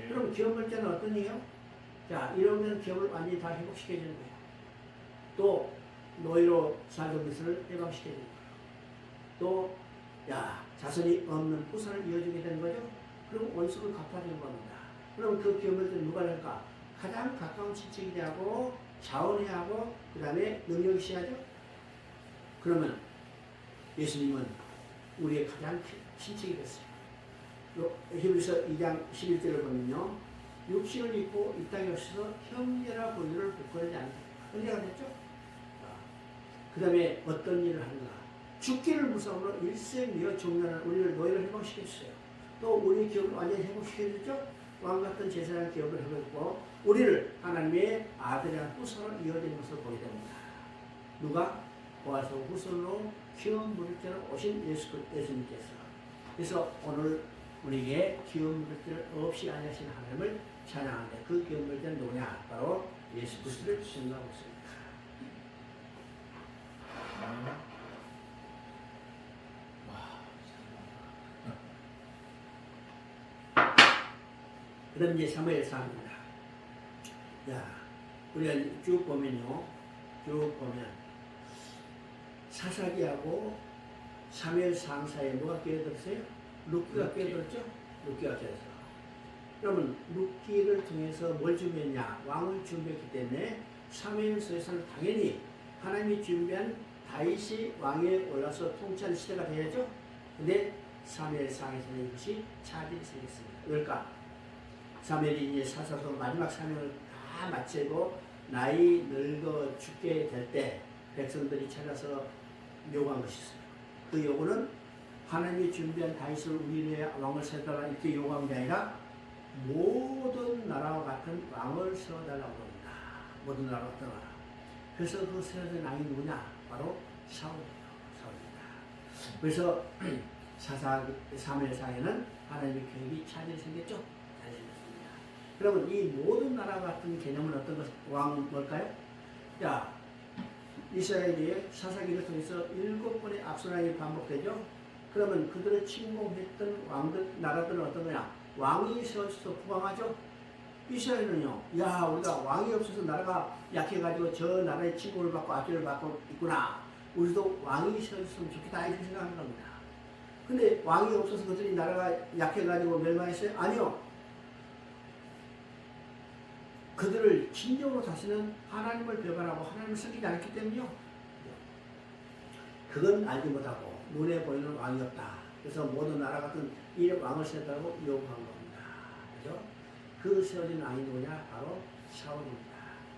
Speaker 1: 그럼 기업 부를 자는 어떤 일이에요? 자, 이러면 기업을 완전히 다 회복시켜주는 거예요. 또 노예로 살던 것을 해방시켜주는 거예요. 또 자손이 없는 후손을 이어주게 되는 거죠. 그럼 원수를 갚아주는 겁니다. 그럼 그 기업을 누가 할까? 가장 가까운 친척이 되고 자원해야 하고 그 다음에 능력이 있어야죠. 그러면 예수님은 우리의 가장 친척이 됐어요. 히브리서 2장 11절을 보면요, 육신을 입고 이 땅에 오셔서 형제라 보이기를 부끄러지 않다. 언제가 됐죠? 그 다음에 어떤 일을 하는가? 죽기를 무서움으로 일생이어 종려하는 우리를 노예를 회복시켰어요. 또 우리 기업을 완전히 회복시켜줬죠? 왕같은 제사장 기업을 회복했고 우리를 하나님의 아들이라는 후손으로 이어지는 것을 보게 됩니다. 누가? 보아스 후손으로 기업 물질자로 오신 예수님께서. 그래서 오늘 우리에게 기업 물질 없이 아니하신 하나님을 찬양하는데 그 기업 물질은 누구냐? 바로 예수 그리스도를 증거하고 있습니다. 그럼 이제 사무엘상입니다. 우리가 쭉 보면요, 사사기하고 사무엘상 사이에 누가 끼어들었어요? 룻기가 끼어들었죠? 룻기가 끼어들었어. 그러면 룻기를 통해서 뭘 준비했냐? 왕을 준비했기 때문에 사무엘서에서는 당연히 하나님이 준비한 다윗이 왕에 올라서 통치하는 시대가 되야죠. 근데 사무엘상에서는 이것이 차질이 생겼습니다. 왜일까? 사무엘이 이제 사사소 마지막 사명을 다 마치고 나이 늙어 죽게 될 때 백성들이 찾아서 요구한 것이 있어요. 그 요구는 하나님이 준비한 다윗을 우리 위에 왕을 세워달라 이렇게 요구한 게 아니라 모든 나라와 같은 왕을 세워달라고 합니다. 모든 나라와 같은 왕. 그래서 그 세워진 왕이 누구냐? 바로 사울입니다. 그래서 사무엘상에는 하나님의 계획이 차질이 생겼죠. 그러면 이 모든 나라 같은 개념은 어떤 것, 왕은 뭘까요? 이스라엘이 사사기를 통해서 7번의 악순환이 반복되죠? 그러면 그들을 침공했던 왕들, 나라들은 어떤 거냐? 왕이 세워져서 부강하죠? 이스라엘은요, 우리가 왕이 없어서 나라가 약해가지고 저 나라의 침공을 받고 압제를 받고 있구나. 우리도 왕이 세워졌으면 좋겠다. 이렇게 생각하는 겁니다. 근데 왕이 없어서 그들이 나라가 약해가지고 멸망했어요? 아니요. 그들을 진정으로 다시는 하나님을 배반하고 하나님을 섬기지 않았기 때문이요. 그건 알지 못하고 눈에 보이는 왕이 없다. 그래서 모든 나라 같은 이 왕을 세우라고 요구한 겁니다. 그죠? 그 세워진 왕이 누구냐? 바로 사울입니다.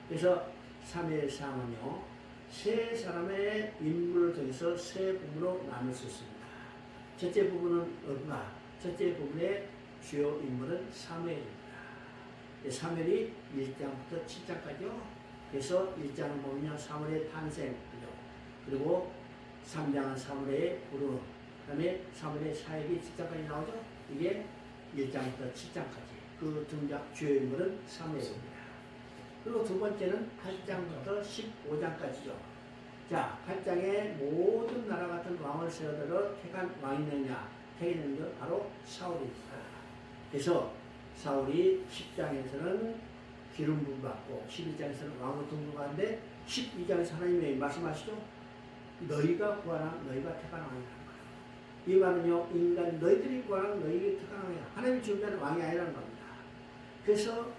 Speaker 1: 그래서 사무엘상은요, 세 사람의 인물을 통해서 세 부분으로 나눌 수 있습니다. 첫째 부분은 누가? 첫째 부분의 주요 인물은 사무엘입니다. 사무엘이 1장부터 7장까지요. 그래서 1장을 보면 사무엘의 탄생, 그리고 3장은 사무엘의 부르, 그 다음에 사무엘의 사역이 7장까지 나오죠. 이게 1장부터 7장까지. 그 등장 주요 인물은 사무엘입니다. 그리고 두 번째는 8장부터 15장까지죠. 자, 8장에 모든 나라 같은 왕을 세워들어 택한 왕이 있느냐? 택했는 것 바로 사울입니다. 그래서 사울이 10장에서는 기름 부음 받고 11장에서는 왕으로 등극하는데 12장에서 하나님이 말씀하시죠. 너희가 구하라 너희가 택한 왕이라는 거예요. 이 말은요 인간 너희들이 구하라 너희가 택한 왕이야. 하나님이 준비하는 왕이 아니라는 겁니다. 그래서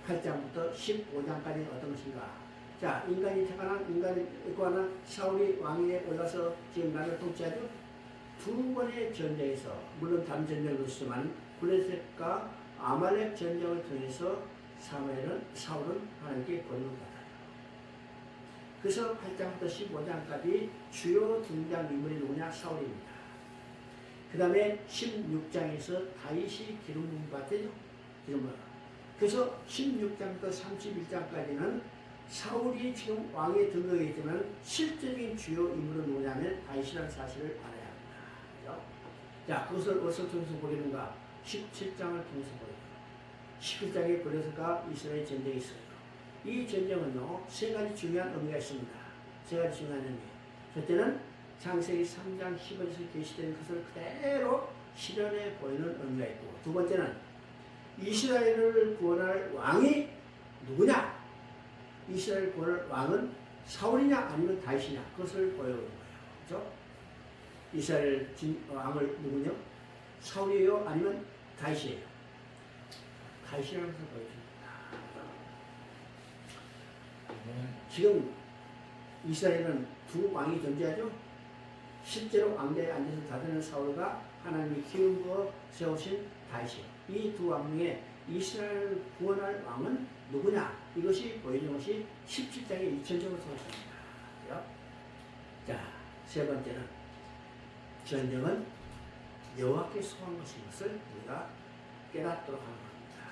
Speaker 1: 8장부터 15장까지 어떤 것인가. 자, 인간이 택한 왕, 인간이 구하는 사울이 왕위에 올라서 지금 나라를 통치하죠. 두 번의 전쟁에서 물론 다른 전쟁도 있지만 블레셋과 아말렉 전쟁을 통해서 사울은 하나님께 권능을 받아요. 그래서 8장부터 15장까지 주요 등장 인물이 누구냐? 사울입니다. 그 다음에 16장에서 다윗이 기름 부음 받죠. 그래서 16장부터 31장까지는 사울이 지금 왕에 등극했지만 실제적인 주요 인물은 누구냐면 다윗이라는 사실을 알아야 합니다. 그렇죠? 자, 그것을 어디서 통해서 보이는가? 17장을 통해서 보여요. 19장에 블레셋과 이스라엘 전쟁이 있어요. 이 전쟁은요, 세 가지 중요한 의미가 있습니다. 세 가지 중요한 의미. 첫째는 창세기 3장 10절에서 계시된 것을 그대로 실현해 보이는 의미가 있고, 두 번째는 이스라엘을 구원할 왕이 누구냐? 이스라엘 구원할 왕은 사울이냐 아니면 다윗이냐? 그것을 보여주는 거예요. 그렇죠? 이스라엘 왕을 누구냐? 사울이에요? 아니면 다윗이에요? 다윗이라는 것을 보여줍니다. 지금 이스라엘은 두 왕이 존재하죠. 실제로 왕자에 앉아서 다스리는 사울과 하나님이 기름 부어 세우신 다윗이에요. 이 두 왕 중에 이스라엘을 구원할 왕은 누구냐? 이것이 보여주는 것이 17장의 2000점을 통했습니다. 자, 세 번째는 전쟁은 여호와께 속한 것인 것을 우리가 깨닫도록 하는 겁니다.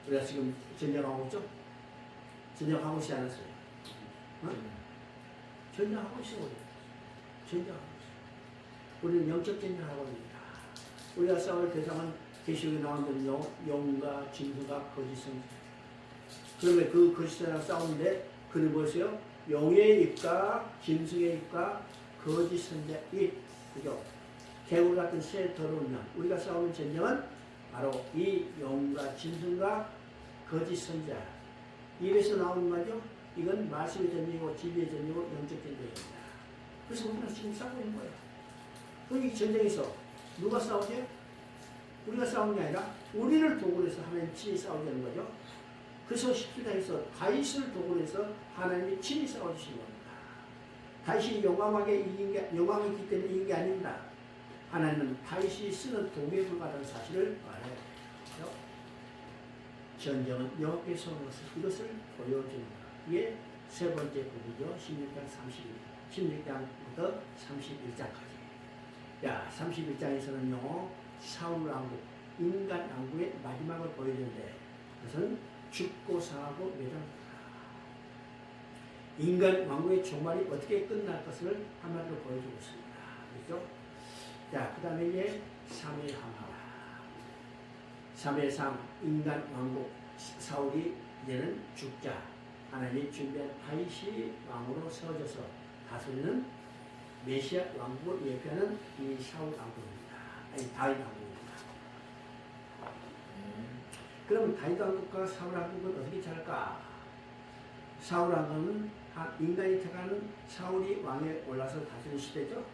Speaker 1: 우리가 지금 전쟁하고 있죠? 전쟁하고 있지 않았어요? 어? 전쟁하고 있어요. 전쟁하고 있어요. 우리는 영적 전쟁을 하고 있습니다. 우리가 싸울 대상은 계시록에 나온 대로 용과 짐승과 거짓 선지. 그러면 그 거짓이랑 싸우는데 그는 뭐였어요? 용의 입과 짐승의 입과 거짓 선지의 입. 그죠? 개울 같은 새 더러운 양. 우리가 싸우는 전쟁은 바로 이 용과 짐승과 거짓 선지자. 입에서 나오는 말이죠. 이건 말씀의 전쟁이고 진리의 전쟁이고 영적 전쟁입니다. 그래서 우리는 지금 싸우고 있는 거예요. 그럼 이 전쟁에서 누가 싸우죠? 우리가 싸우는 게 아니라 우리를 도구로 해서 하나님 친히 싸우자는 거죠. 그래서 17장에서 다윗을 도구로 해서 하나님이 친히 싸워주시는 겁니다. 다윗이 용감하게 용감했기 때문에 이긴 게 아닙니다. 하나님은 다윗이 쓰는 도구에 불과하다는 사실을 알아야 돼요. 전쟁은 여호와께서 하는 것을 이것을 보여주는 것. 이게 세 번째 부분이죠. 16장부터 31장까지. 야, 31장에서는요, 사울 왕국, 인간 왕국의 마지막을 보여주는데, 그것은 죽고 상하고 멸망한다. 인간 왕국의 종말이 어떻게 끝날 것을 한마디로 보여주고 있습니다. 그렇죠? 자, 그 다음에 이제 3일 항하. 3일 3, 인간 왕국, 사울이 이제는 죽자. 하나님이 준비한 다윗이 왕으로 세워져서 다스리는 메시아 왕국을 예표하는 이 사울 왕국입니다. 아니, 다윗 왕국입니다. 그럼 다윗 왕국과 사울 왕국은 어떻게 잘할까? 사울 왕국은 인간이 택하는 사울이 왕에 올라서 다스리는 시대죠.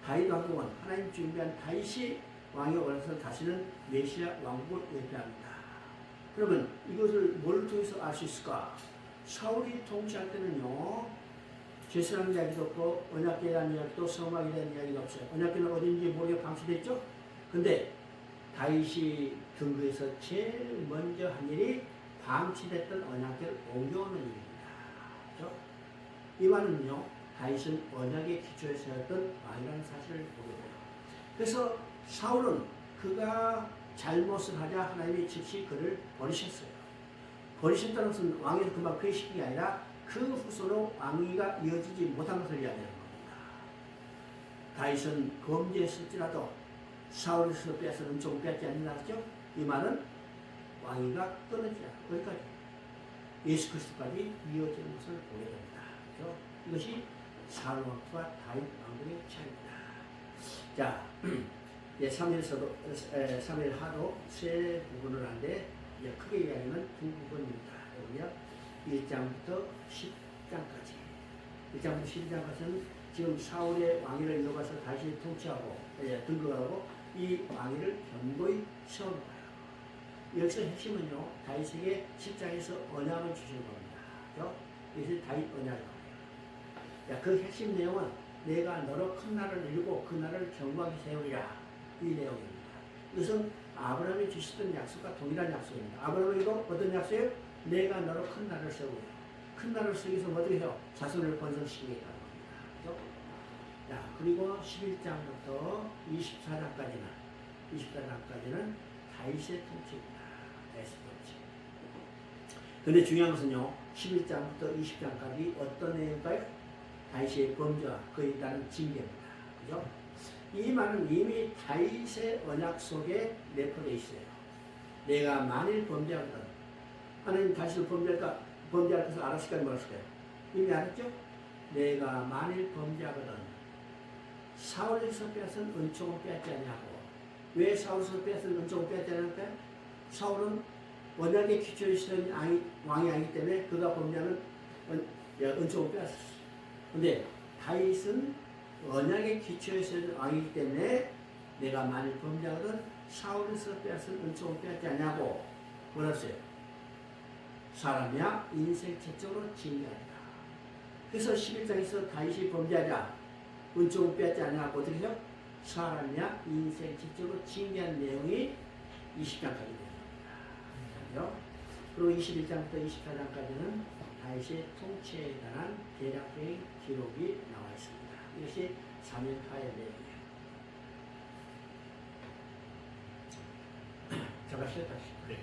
Speaker 1: 다윗 왕국은 하나님 준비한 다윗이 왕에 올라서 다스리는 메시아 왕국을 예표합니다. 그러면 이것을 뭘 통해서 알 수 있을까? 사울이 통치할 때는요, 죄수라는 이야기도 없고, 언약궤에 대한 이야기도 성막에 대한 이야기도 없어요. 언약궤는 어딘지 모르게 방치됐죠? 근데 다윗이 등극해서 제일 먼저 한 일이 방치됐던 언약궤를 옮겨오는 일입니다. 그렇죠? 이 말은요, 다윗은 언약의 기초에 세웠던 왕이라는 사실을 보게 돼요. 그래서 사울은 그가 잘못을 하자 하나님이 즉시 그를 버리셨어요. 버리셨다는 것은 왕에서 그만 폐시킨 게 아니라 그 후손으로 왕위가 이어지지 못한 것을 이야기하는 겁니다. 다윗은 범죄했을지라도 사울에서 빼앗은 좀 뺏지 않았죠? 이 말은 왕위가 끊어지지 않고 거기까지 예수 그리스도까지 이어지는 것을 보게 됩니다. 그렇죠? 이것이 사울 왕국과 다윗 왕국의 차이입니다. 자, 3일 하루 세 부분을 하는데 크게 얘기하면 두 부분입니다. 여기요. 1장부터 10장까지. 1장부터 12장까지는 지금 사울의 왕위를 이어가서 다시 통치하고 등극하고 이 왕위를 견고히 세우는 거예요. 여기서 핵심은요. 다윗에게 10장에서 언약을 주시는 겁니다. 그죠? 이것이 다윗 언약이에요. 그 핵심 내용은 내가 너로 큰 나라를 이루고 그 나라를 견고하게 세우리라. 이 내용입니다. 이것은 아브라함이 주시던 약속과 동일한 약속입니다. 아브라함에게도 어떤 약속이에요? 내가 너로 큰 나라를 세우고 큰 나라를 세우기 위해서 어떻게 해요? 자손을 번성시키겠다는 겁니다. 그렇죠? 자, 그리고 11장부터 24장까지는 다윗의 통치입니다. 다윗의 통치. 근데 중요한 것은요. 11장부터 20장까지 어떤 내용일까요? 다윗의 범죄와 그에 따른 징계입니다. 그죠? 이 말은 이미 다윗의 언약 속에 내포되어 있어요. 내가 만일 범죄하거든 하나님 다윗을 범죄할 것을 알았을까요? 몰랐을까요? 이미 알았죠? 내가 만일 범죄하거든 사울에서 빼앗은 은총을 빼앗지 않냐고. 왜 사울에서 빼앗은 은총을 빼앗지 않을까요? 사울은 언약에 기초에 있는 왕이 아니기 때문에 그가 범죄하는 은총을 빼앗았어요. 근데 다윗은 언약의 기초에 있는 왕이기 때문에 내가 만일 범죄하거든 사울에서 빼앗은 은총을 빼앗지 않냐고. 뭐랬어요? 사람이야 인생 최적으로 징계하리라. 그래서 11장에서 다윗이 범죄하자 은총을 빼앗지 않냐고 어떻게 해요? 사람이야 인생 최적으로 징계한 내용이 20장까지 됩니다. 그리고 21장부터 24장까지는 다윗의 통치에 관한 대략적인 기록이 나와 있습니다. 이것이 3일파의 내용이에요. 제가 쉬었다.
Speaker 2: 네.